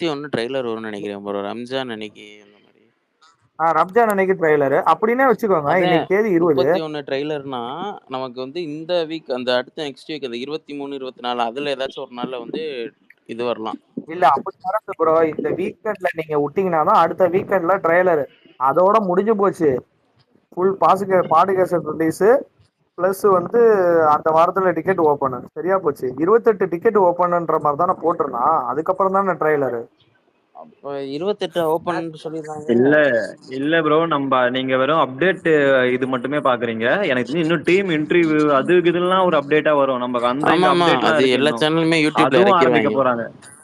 31 trailer வரும்னு நெனைக்கிறேன் bro. Ramzan அன்னைக்கு அந்த மாரி. ரம்ஜான் அன்னைக்கு ட்ரெய்லரு. அப்படின்னே வச்சுக்கோங்க. அதான் இன்னைக்கு தேதி 20. 31 ட்ரெய்லர்னா, நமக்கு வந்து இந்த வீக் அந்த அடுத்த நெக்ஸ்ட் வீக் அந்த 23, 24 அதுல ஏதாச்சும் ஒரு நாள்ல வந்து இது வரலாம். இல்ல அப்படி வராது ப்ரோ. இந்த வீக்கெண்ட்ல நீங்க விட்டீங்கன்னா தான் அடுத்த வீக்கெண்ட்ல ட்ரெய்லரு. அதோட முடிஞ்சு போச்சு. ஃபுல் பாடுகேசட் ரிலீஸு பிளஸ் வந்து அந்த வாரத்துல டிக்கெட் ஓப்பனு. சரியா போச்சு. 28 டிக்கெட் ஓப்பன்ன்ற மாதிரி தானே போட்டிருந்தான். அதுக்கப்புறம் தானே ட்ரெய்லரு. அப்ப 28 ஓப்பன் சொல்லிருக்காங்க. இல்ல இல்ல ப்ரோ, நீங்க வெறும் அப்டேட் இது மட்டுமே பாக்குறீங்க. எனக்கு தெரிஞ்சு இன்னும் டீம் இன்டர்வியூ அது இதெல்லாம் ஒரு அப்டேட்டா வரும். நமக்கு அந்த இந்த ஆமாமா. அப்டேட்லாம் அது இருக்கு எல்லா இன்னும். சேனலுமே YouTubeல அதுவும் ஆரம்பிக்க இறக்கிருவாய்ங்க. போறாங்க.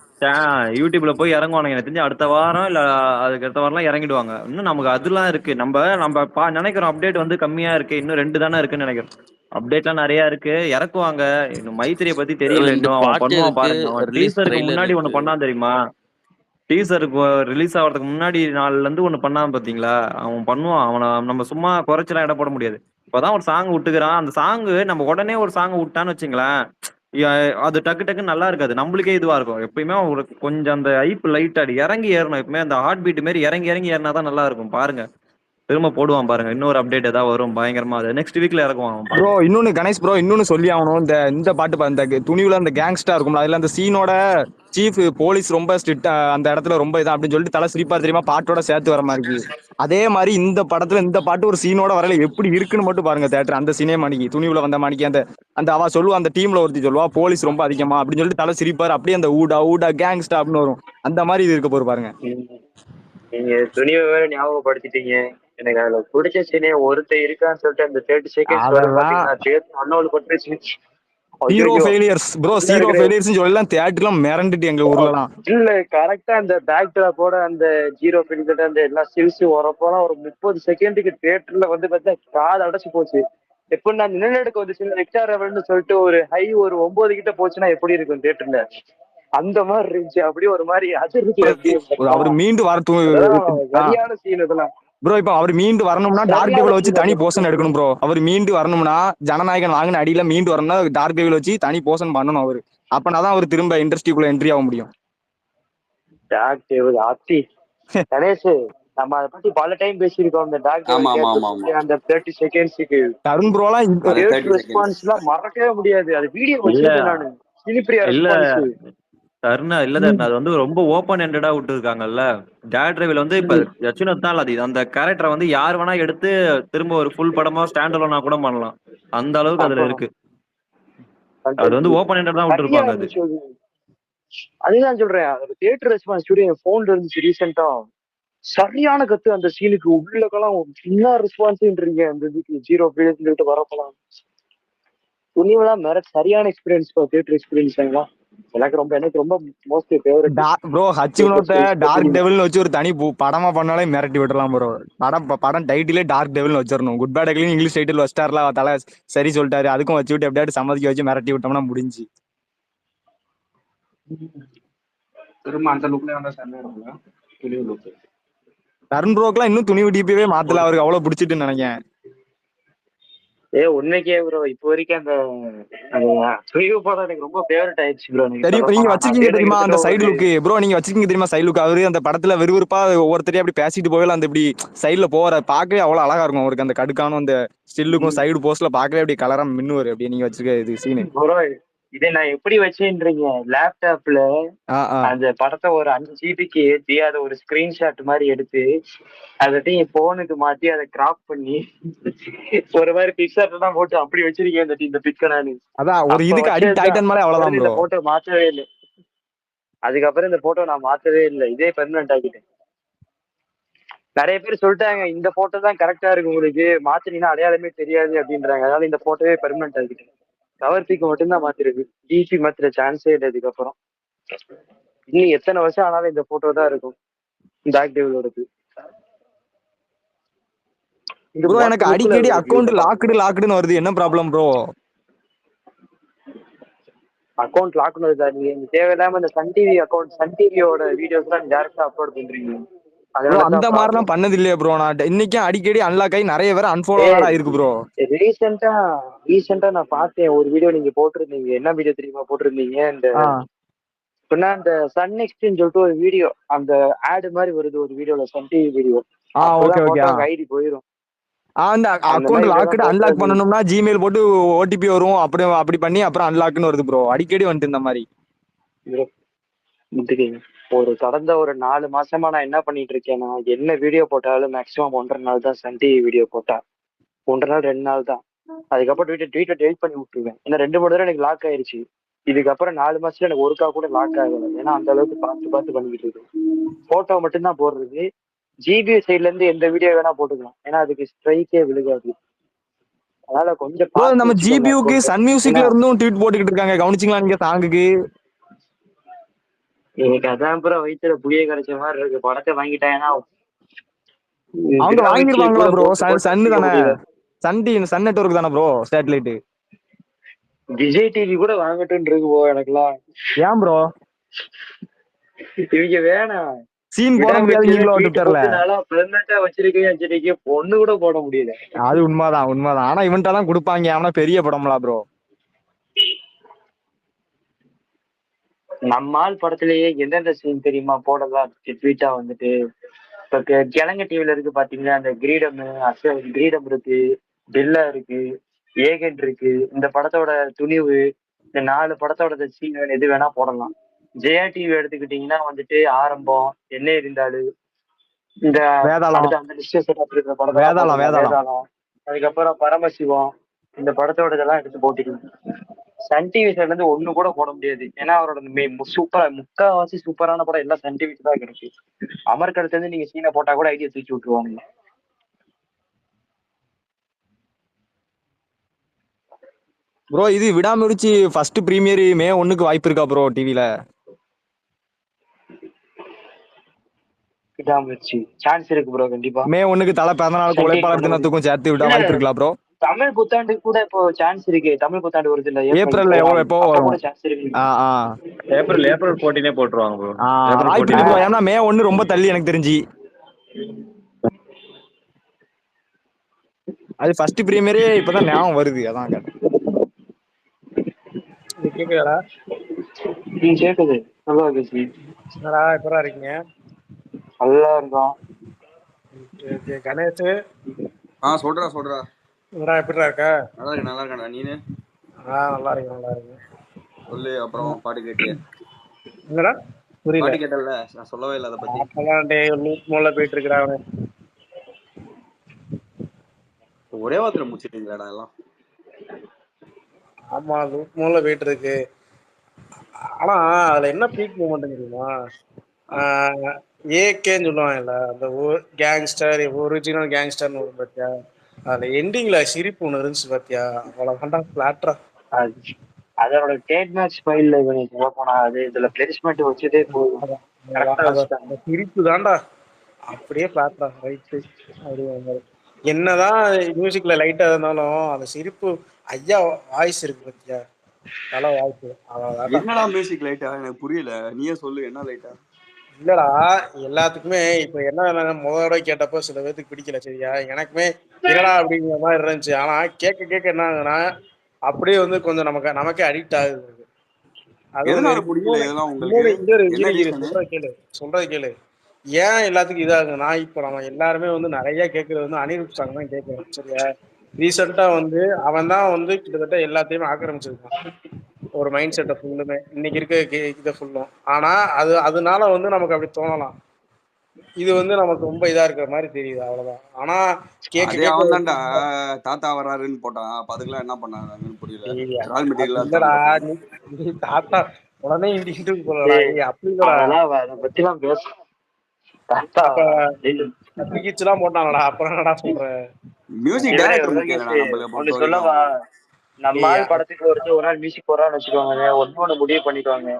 யூடியூப்ல போய் இறங்குவானுங்க. எனக்கு தெரிஞ்சு அடுத்த வாரம் இல்ல அதுக்கு அடுத்த வாரம்லாம் இறங்கிடுவாங்க. இன்னும் நமக்கு அதெல்லாம் இருக்கு. நம்ம நினைக்கிறோம் அப்டேட் வந்து கம்மியா இருக்கு. இன்னும் 2 தானே இருக்குன்னு நினைக்கிறோம். அப்டேட்லாம் நிறைய இருக்கு. இறக்குவாங்க. இன்னும் மைத்திரியை பத்தி தெரியல 2 இன்னும். அவன் பாட்டு பண்ணுவான் இருக்கு. பாருங்க. அவன் ரிலீஸ் டீசருக்கு ட்ரெய்லர் முன்னாடி இருக்கு. ஒண்ணு பண்ணான் தெரியுமா? டீசருக்கு ரிலீஸ் ஆகிறதுக்கு முன்னாடி நாள்ல இருந்து ஒண்ணு பண்ணாம பாத்தீங்களா? அவன் பண்ணுவான். அவனை நம்ம சும்மா குறைச்சலாம் இட போட முடியாது. இப்பதான் ஒரு சாங் விட்டுக்கிறான். அந்த சாங் நம்ம உடனே ஒரு சாங் விட்டான்னு வச்சுங்களேன், அது டக்கு டக்குன்னு நல்லா இருக்காது. நம்மளுக்கே இதுவா இருக்கும். எப்பயுமே ஒரு கொஞ்சம் அந்த ஐப் லைட் அடி இறங்கி ஏறணும். எப்பவுமே அந்த ஹார்ட் பீட் மாதிரி இறங்கி இறங்கி ஏறினாதான் நல்லா இருக்கும். பாருங்க, திரும்ப போடுவான் பாருங்க. இன்னொரு அப்டேட் ஏதாவது வரும் பயங்கரமா. அது நெக்ஸ்ட் வீக்ல இறக்குவான் அவன் ப்ரோ. பாருங்க. இன்னொன்னு கணேஷ் ப்ரோ, இன்னொன்னு சொல்லி ஆகணும். இந்த பாட்டு இந்த துணிவுல அந்த கேங்ஸ்டா இருக்கும்ல, அதுல அந்த சீனோட சீஃப் போலீஸ் ரொம்ப ஸ்ட்ரிக்ட் அந்த இடத்துல ரொம்ப இதா அப்படின்னு சொல்லிட்டு தலை சிரிப்பா தெரியுமா, பாட்டோட சேர்த்து வர மாதிரி. அதே மாதிரி இந்த படத்துல இந்த பாட்டு ஒரு சீனோட வரல எப்படி இருக்குன்னு மட்டும் பாருங்க. தேட்டர் அந்த சினே மணிக்கு துணிவுல வந்த மணிக்கு அந்த அந்த அவ சொல்லுவா, அந்த டீம்ல ஒருத்தி சொல்லுவா போலீஸ் ரொம்ப அதிகமா அப்படின்னு சொல்லிட்டு தலை சிரிப்பாரு. அப்படியே அந்த ஊடா ஊடா கேங்ஸ்டா அப்படின்னு வரும். அந்த மாதிரி இது இருக்க போற பாருங்க. நீங்க துணிவை வேற ஞாபகப்படுத்திட்டீங்க. எனக்கு அதுல பிடிச்ச சீனே ஒருத்தர் இருக்கான்னு சொல்லிட்டு அந்த 30 செகண்ட்ஸ் வரும் அதெல்லாம் பாத்தீங்கன்னா, அன்னோல் பட்டு ஹீரோ ஐயோ ஃபெயிலியர்ஸ் ப்ரோ. ஹீரோ இருக்கிற ஃபெயிலியர்ஸ் சொல்லலாம். தேட்டர்லாம் மிரண்டுட்டு எங்க ஊர்லலாம். இல்ல கரெக்டா அந்த பேக்ல போட அந்த ஜீரோ பிடிக்கிட்ட அந்த எல்லா ஸ்டில்ஸ் வரப்போலாம் ஒரு 30 செகண்டுக்கு தியேட்டர்ல வந்து பார்த்தா காது அடைச்சு போச்சு. எப்ப நான் நிலநடுக்க வந்துச்சு ரெக்டா ரெவல்னு சொல்லிட்டு ஒரு ஹை ஒரு 9 கிட்ட போச்சுன்னா எப்படி இருக்கும் தியேட்டர்ல, அந்த மாதிரி இருந்துச்சு. அப்படியே ஒரு மாதிரி அதிர்ச்சி. அப்படியே அவர் மீண்டு வர அதெல்லாம் சரியான சீன் இதெல்லாம். ப்ரோ. இப்ப அவர் மீண்டு வரணும்னா டார்க் சரியான டெவில் வச்சு சீன் தனி அது. போர்ஷன் எடுக்கணும் ப்ரோ. அவர் மீண்டு வரணும்னா ஜனநாயகன் வாங்கின அடியில மீண்டு வரணும்னா டார்க் டெவில் வச்சு தனி போர்ஷன் பண்ணணும் அவரு. அப்பனாதான் அவர் திரும்ப இண்டஸ்ட்ரிக்குள்ள என்ட்ரி ஆக முடியும். ஆத்தி கணேஷ், நம்ம அதை பத்தி பல டைம் பேசியிருக்கோம். அந்த ஆமா, ஆமா, ஆமா, டாக்டர் ஆமா. அந்த 30 செகண்ட்ஸுக்கு தருண் ப்ரோலாம் அது 30 ரெஸ்பான்ஸ் செகண்ட்ஸ். எல்லாம் மறக்கவே முடியாது. அது வீடியோ இல்ல வச்சிருக்கேன் நானு. சினிப்பிரியா இல்ல ரெஸ்பான்ஸ். தருணா இல்ல தருணா, அது வந்து ரொம்ப ஓப்பன் ஹெண்டடா விட்டுருக்காங்கல்ல. டேட் டிரைவில் வந்து இப்ப யச்சுனத் தான் அது அந்த கேரக்டரை வந்து யார் வேணா எடுத்து திரும்ப ஒரு ஃபுல் படமா ஸ்டாண்ட் அலோனா கூட பண்ணலாம். அந்த அளவுக்கு அதுல இருக்கு. அது வந்து ஓப்பன் ஹெண்டட் தான் சரியா விட்டுருப்பாங்க அது. இருந்துச்சு அது. அதுதான் சொல்றேன். அது தியேட்டர் ரெஸ்பான்ஸ் ஸ்டுடியோ என் போன்ல இருந்துச்சு ரீசெண்டா. சரியான கத்து அந்த சீனுக்கு உள்ளக்கெல்லாம் என்ன ரெஸ்பான்ஸ்ன்றீங்க அந்த இதுக்கு ஜீரோ பீரியட் சொல்லிட்டு வரப்பலாம். துணிவெல்லாம் மேல சரியான எக்ஸ்பீரியன்ஸ் தியேட்டர் எக்ஸ்பீரியன்ஸ். எனக்கு ரொம்ப மோஸ்ட் ஃபேவரட் ப்ரோ. ஹச்சினோட்ட டார்க் டெவில்னு வச்சு ஒரு தனி படமா பண்ணாலே மிரட்டி விடலாம் ப்ரோ. படம் டைட்டிலே டார்க் டெவில்னு வச்சிடணும். குட் பேட் அக்லின்னு இங்கிலீஷ் டைட்டில் வச்சிட்டார்ல தலை, சரி சொல்லிட்டாரு. அதுக்கும் வச்சு விட்டு எப்படியாவது சம்மதிக்க வச்சு மிரட்டி விட்டோம்னா முடிஞ்சு. திரும்ப அந்த லுக்ல வந்தா செம்மையா இருக்கும்ல, துணிவு லுக். தருண் ப்ரோக்கெல்லாம் இன்னும் துணிவு டிபிவே மாத்தல. அவருக்கு அவ்வளவு பிடிச்சிட்டுன்னு நினைக்கிறேன். உண்மைக்கே ப்ரோ இப்போ வரைக்கும் அந்த துணிவு படம் எனக்கு ரொம்ப ஃபேவரட் ஆயிடுச்சு ப்ரோ. நீங்க தெரியும். நீங்க சொல்லப்போனா நான் வச்சிருக்கீங்க அப்படியே தெரியுமா அந்த கிட்டத்தட்ட சைடு ஒரு லுக் ப்ரோ? நீங்க வச்சிருக்கீங்க தெரியுமா சைடு லுக்? அவரு அந்த படத்துல விறுவிறுப்பா ஒவ்வொருத்தரையும் அப்படி பேசிட்டு போகல, அந்த இப்படி சைடுல போற பார்க்கவே அவ்வளவு அழகா இருக்கும். அவருக்கு அந்த கடுக்கானும் அந்த ஸ்டில்லுக்கும் சைடு போஸ்ட்ல பார்க்கவே அப்படி கலரா மின்னுவாரு. அப்படியே நீங்க வச்சிருக்க இது சீனு. ப்ரோ இதை நான் எப்படி வச்சேன்றீங்க, லேப்டாப்ல அந்த படத்தை ஒரு 5 ஜிபிக்கு ஏற்றி அதை ஒரு ஸ்கிரீன்ஷாட் மாதிரி எடுத்து அதை என் போனுக்கு மாத்தி அதை கிராப் பண்ணி ஒரு மாதிரி பிக்சர் தான் போட்டு அப்படி வச்சிருக்கேன் இந்த பிக்க நானு. அதான் ஒரு அப்ப இதுக்கு அடிக்ட் ஆயிட்டன் மாதிரி அவ்வளவுதான் இந்த ப்ரோ. போட்டோ மாற்றவே இல்லை. அதுக்கப்புறம் இந்த போட்டோ நான் மாற்றவே இல்லை. இதே பெர்மனன்ட் ஆக்கிட்டேன். நிறைய பேர் சொல்லிட்டாங்க இந்த போட்டோ தான் கரெக்டா இருக்கு, உங்களுக்கு மாத்தினீங்கன்னா அடையாளமே தெரியாது அப்படின்றாங்க. அதனால இந்த போட்டோவே பெர்மனன்ட் ஆக்கிட்டேன். கவர் பிக்கு மட்டும்தான் மாத்திருக்கு. டிபி மாத்திர சான்ஸே இல்லை. இதுக்கப்புறம் இன்னும் எத்தனை வருஷம் ஆனாலும் இந்த போட்டோ தான் இருக்கும் டாக் டேவிலோடது. ப்ரோ எனக்கு அடிக்கடி அக்கௌண்ட் லாக்டுன்னு வருது. என்ன ப்ராப்ளம் ப்ரோ? அக்கௌண்ட் லாக்னு வருதா? நீங்க தேவையில்லாம இந்த சன் டிவி அக்கௌண்ட், சன் டிவியோட வீடியோஸ் எல்லாம் டைரக்டா அப்லோட் பண்றீங்க. ப்ரோ அந்த அதனாலதான் மாதிரிலாம் ப்ராப்ளம். பண்ணது இல்லையா ப்ரோ? நான் இன்னைக்கும் அடிக்கடி அன்லாக் ஆகி நிறைய பேர் அன்ஃபாலோ வேற ஆயிருக்கு ப்ரோ. ரீசெண்டா நான் பார்த்தேன் ஒரு வீடியோ நீங்க போட்டிருந்தீங்க. என்ன வீடியோ தெரியுமா போட்டிருந்தீங்க? இந்த இப்பனா அந்த சன் நெக்ஸ்ட்னு சொல்லிட்டு ஒரு வீடியோ, அந்த ஆடு மாதிரி வருது ஒரு வீடியோல, சன் டிவி வீடியோ. ஓகே அப்பதான் ஓகே. போட்டா அவங்க ஐடி போயிடும். அந்த அந்த அக்கௌண்ட் மாதிரி இதெல்லாம் லாக்டு அன்லாக் போட்டாது. பண்ணணும்னா ஜிமெயில் போட்டு ஓடிபி வரும், அப்படி அப்படி பண்ணி அப்புறம் அன்லாக்னு வருது ப்ரோ. அடிக்கடி வந்துட்டு இந்த மாதிரி. முத்துக்கிங்க. கடந்த ஒரு 4 மாசமா நான் என்ன பண்ணிட்டு இருக்கேன்னா, என்ன வீடியோ போட்டாலும் மேக்ஸிமம் 1.5 நாள் தான் சன் டிவி வீடியோ போட்டா. 1 நாள் 2 நாள் தான். அதுக்கப்புறம் ட்வீட்டை டெலிட் பண்ணி விட்டுருவேன். ஏன்னா 2 3 தடவை எனக்கு லாக் ஆயிருச்சு. இதுக்கப்புறம் 4 மாசத்துல எனக்கு ஒருக்கா கூட லாக் ஆகல. ஏன்னா அந்த அளவுக்கு பார்த்து பண்ணிக்கிட்டு இருக்கேன். போட்டோ மட்டும்தான் போடுறது. ஜிபி சைட்ல இருந்து எந்த வீடியோ வேணா போட்டுக்கலாம். ஏன்னா அதுக்கு ஸ்ட்ரைக்கே விழுகாது. அதனால கொஞ்சம் ப்ரோ பார்த்து நம்ம வச்சுக்கோங்க ஜிபியூக்கு அக்கௌண்ட். சன் ஏன்னா மியூசிக்ல இருந்தும் ட்வீட் போட்டுக்கிட்டு இருக்காங்க, கவனிச்சிங்களா நீங்க சாங்குக்கு? எனக்கு அதான் அப்புறம் வயிற்றுல புளிய கரைச்ச மாதிரி இருக்கு. படத்தை வாங்கிட்டாங்கன்னா அவங்க விடாமுயற்சியை வாங்கிருவாங்களா கூட ப்ரோ? போட்டு போட்டு சன் வச்சுக்க தானே, முடியல. சன் நெட்வொர்க் தானே ப்ரோ, சேட்டலைட்? விஜய் டிவி கூட வாங்கட்டும் இருக்கு போ எனக்குலாம். ஏன் ப்ரோ இவங்க வேணாம். சீன் போட விடாமுயற்சியை முடியாதுங்களோ ட்வீட் ட்விட்டர்ல? போட்டு நல்லா பெர்மனண்டா வச்சிருக்கேன். ஒண்ணு கூட போட முடியல. அது உண்மைதான். ஆனா இவன்ட்ட தான் கொடுப்பாங்க, அவனா பெரிய படம்லாம் ப்ரோ. நம்மால் படத்திலேயே எந்தெந்த சீன் தெரியுமா போடலாம் ட்வீட்டா வந்துட்டு? இப்ப கிழங்கு டிவில இருக்கு பாத்தீங்களா, அந்த கிரீடம் இருக்கு, பில்லா இருக்கு, ஏகன் இருக்கு. இந்த படத்தோட துணிவு, இந்த 4 படத்தோட சீன் எது வேணா போடலாம். ஜெயா டிவி எடுத்துக்கிட்டீங்கன்னா வந்துட்டு ஆரம்பம், என்ன இருந்தாலு, இந்த வேதாளம் அடுத்து அந்த லிஸ்ட் செட்டப் இருக்கிற படத்தெல்லாம் வேதாளம் போட்டுக்கலாம். வேதாளம் வேதாளம், அதுக்கப்புறம் பரமசிவம், இந்த படத்தோட இதெல்லாம் எடுத்து போட்டுக்கலாம். சன் டிவி சைட்ல இருந்து ஒண்ணு கூட போட முடியாது. ஏன்னா அவரோட சூப்பரா முக்காவாசி சூப்பரான படம் எல்லாம் சன் டிவிக்கு தான் கிடைக்கு. அமர்கடத்துல இருந்து நீங்க சீனை போட்டா கூட ஐடியா தூக்கி விட்டுருவாங்க. ப்ரோ. இது விடாமுயற்சி ஃபர்ஸ்ட் பிரீமியர் மே 1க்கு வாய்ப்பு இருக்கா ப்ரோ டிவில? விடாமுயற்சி சான்ஸ் இருக்கு ப்ரோ, கண்டிப்பா. மே 1க்கு தலை பிறந்தநாளுக்கு சன் டிவி உழைப்பாளர் பண்ண முடியும். தினத்துக்கும் சேர்த்து விட இல்ல, வாய்ப்பு இருக்கலாம் ப்ரோ. தமிழ் புத்தாண்டுக்கு கூட இப்போ சான்ஸ் இருக்கு. தமிழ் புத்தாண்டு வருது இல்ல, ஏப்ரல் ஏப்ரல்ல 14. எப்போ அப்ப வரும்? கூட சான்ஸ் இருக்கு. ஆ ஆ ஏப்ரல் 14 போட்டுருவாங்க ப்ரோ. ஏப்ரல் வாய்ப்பு 14 இருக்கு ப்ரோ. ஆஹ் ஏன்னா மே 1 ரொம்ப தள்ளி எனக்கு தெரிஞ்சு. அது ஃபர்ஸ்ட் பிரீமியரே இப்பதான் ஞாபகம் வருது, அதான் கேட்டேன். இது கேக்குதாடா? நீங்க கேக்குது நல்லா பேசி. என்னடா எப்படா இருக்கீங்க? நல்லா இருக்கும். ஓகே கணேஷ், சொல்றா. என்னடா எப்படிடா இருக்க? நல்லா இருக்கேன்டா. நீனு நல்லா இருக்கேன். சொல்லு. அப்புறம் பாட்டு கேட்டியே? என்னடா புரியல? பாட்டு கேட்டல, நான் சொல்லவே இல்லை அதை பத்தி. அப்பெல்லாம் டே லூப் மோல போயிட்டு இருக்கிறா அவன். ஒரே வாரத்துல முடிச்சிட்டீங்களாடா எல்லாம்? ஆமா, லூப் மோல போயிட்டு இருக்கு. ஆனா அதுல என்ன பீக் மூமெண்ட் தெரியுமா? ஏகேன்னு சொல்லுவாங்கல்ல, அந்த கேங்ஸ்டர், ஒரிஜினல் கேங்ஸ்டர்னு ஒரு பாத்தியா? அதுல எண்டிங்ல சிரிப்பு ஒண்ணு இருந்துச்சு பாத்தியா? அவ்வளவு பிளாட்டரா. அதோட ட்ரேட்மார்க் ஸ்மைல்ல இவங்க சொல்ல போனா அது இதுல பிளேஸ்மெண்ட் வச்சதே போதும். கரெக்டா வச்சுட்டாங்க. அந்த சிரிப்பு தான்டா அப்படியே பிளாட்டரா ரைட்டு. அப்படி என்னதான் மியூசிக்ல லைட்டா இருந்தாலும் அந்த சிரிப்பு. ஐயா வாய்ஸ் இருக்கு பாத்தியா, தலை வாய்ஸ் அவ்வளவுதான்டா. என்னடா மியூசிக் லைட்டா? எனக்கு புரியல, நீயே சொல்லு. என்ன லைட்டா? இல்லடா, எல்லாத்துக்குமே இப்ப என்ன முதல் தடவை கேட்டப்போ சில பேருக்கு பிடிக்கல, சரியா? எனக்குமே என்னடா அப்படிங்கிற மாதிரி இருந்துச்சு. ஆனா கேட்க கேட்க என்ன ஆகுதுன்னா அப்படியே கொஞ்சம் நமக்கே அடிக்ட் ஆகுது. அதுவும் எதனால இருக்கு. பிடிக்கல இதெல்லாம் உங்களுக்கு? இன்னொரு என்ன இரு ரீசனு? சொல்றது கேளு. ஏன் எல்லாத்துக்கும் இதாகுதுன்னா, இப்ப நம்ம எல்லாருமே நிறைய கேட்கறது அனிருத் சாங் தான் கேட்கறோம், சரியா? ரீசெண்டா அவன் தான் கிட்டத்தட்ட எல்லாத்தையுமே ஆக்கிரமிச்சிருக்கான், ஒரு மைண்ட் செட்டை ஃபுல்லுமே, இன்னைக்கு இருக்க இதை ஃபுல்லும். ஆனா அதனால நமக்கு அப்படி தோணலாம். இது நமக்கு ரொம்ப இதா இருக்கிற மாதிரி தெரியுது, அவ்வளவுதான். ஆனா கேட்க அதே அவன் தான்டா கேட்க தாத்தா வர்றாருன்னு போட்டான். அப்ப அதுக்கெல்லாம் என்ன பண்ணாங்கன்னு புரியல. ரால் அது மெட்டீரியல் இல்லடா. தான் போட்டான். நீ தாத்தா உடனே இன்டிட்டு போலடா, ஏய், அப்படி இல்லடா. அதெல்லாம் அதை பத்தி எல்லாம் பேச. தாத்தா அப்ப கத்திக்கிச்சுலாம் போட்டானடா, அப்புறம் என்னடா சொல்ற? மியூசிக் டைரக்டர் முக்கியம் இல்லடா நம்மளை பொறுத்த ஒண்ணு வரைக்கும். சொல்லவா? நம்ம டேய், ஆள் படத்துக்கு ஒரு நாள் மியூசிக் போறான்னு வச்சுக்கோங்க, ஒண்ணு முடிவு பண்ணிக்குவாங்க.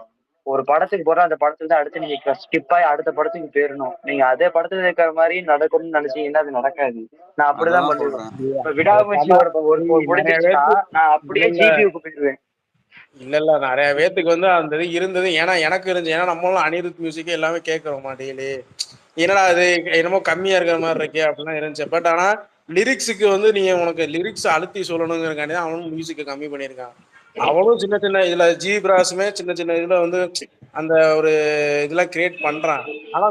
ஒரு படத்துக்கு போற அந்த படத்துல தான் அடுத்து நீங்க ஸ்கிப் ஆகி அடுத்த படத்துக்கு போயிடணும். நீங்க அதே படத்துல இருக்கிற மாதிரி நடக்கணும்னு நினைச்சீங்கன்னா அது நடக்காது. நான் அப்படிதான் அததான் பண்ணுவேன். சொல்றேன். இப்ப விடாமுயற்சி ஒரு நிறைய முடிஞ்சிருச்சுன்னா பேருக்கு நான் இல்ல அப்படியே இல்ல ஜிபியூக்கு போயிடுவேன். நிறைய பேத்துக்கு அந்த இது இருந்தது. ஏன்னா எனக்கு இருந்துச்சு. ஏன்னா நம்மளும் அனிருத் மியூசிக் எல்லாமே கேட்கறோமா டெய்லி. என்னடா அது என்னமோ கம்மியா இருக்கிற மாதிரி இருக்கே அப்படிலாம் இருந்துச்சு. பட் ஆனா லிரிக்ஸுக்கு நீங்க உனக்கு லிரிக்ஸ் அழுத்தி சொல்லணுங்கிறக்காண்டி தான் அவனும் மியூசிக்கை கம்மி பண்ணியிருக்கான். அவனும் சின்ன சின்ன இதுல ஜீப்ராஸுமே சின்ன சின்ன இதுல வந்து அந்த ஒரு இதெல்லாம் கிரியேட் பண்றான். ஆனா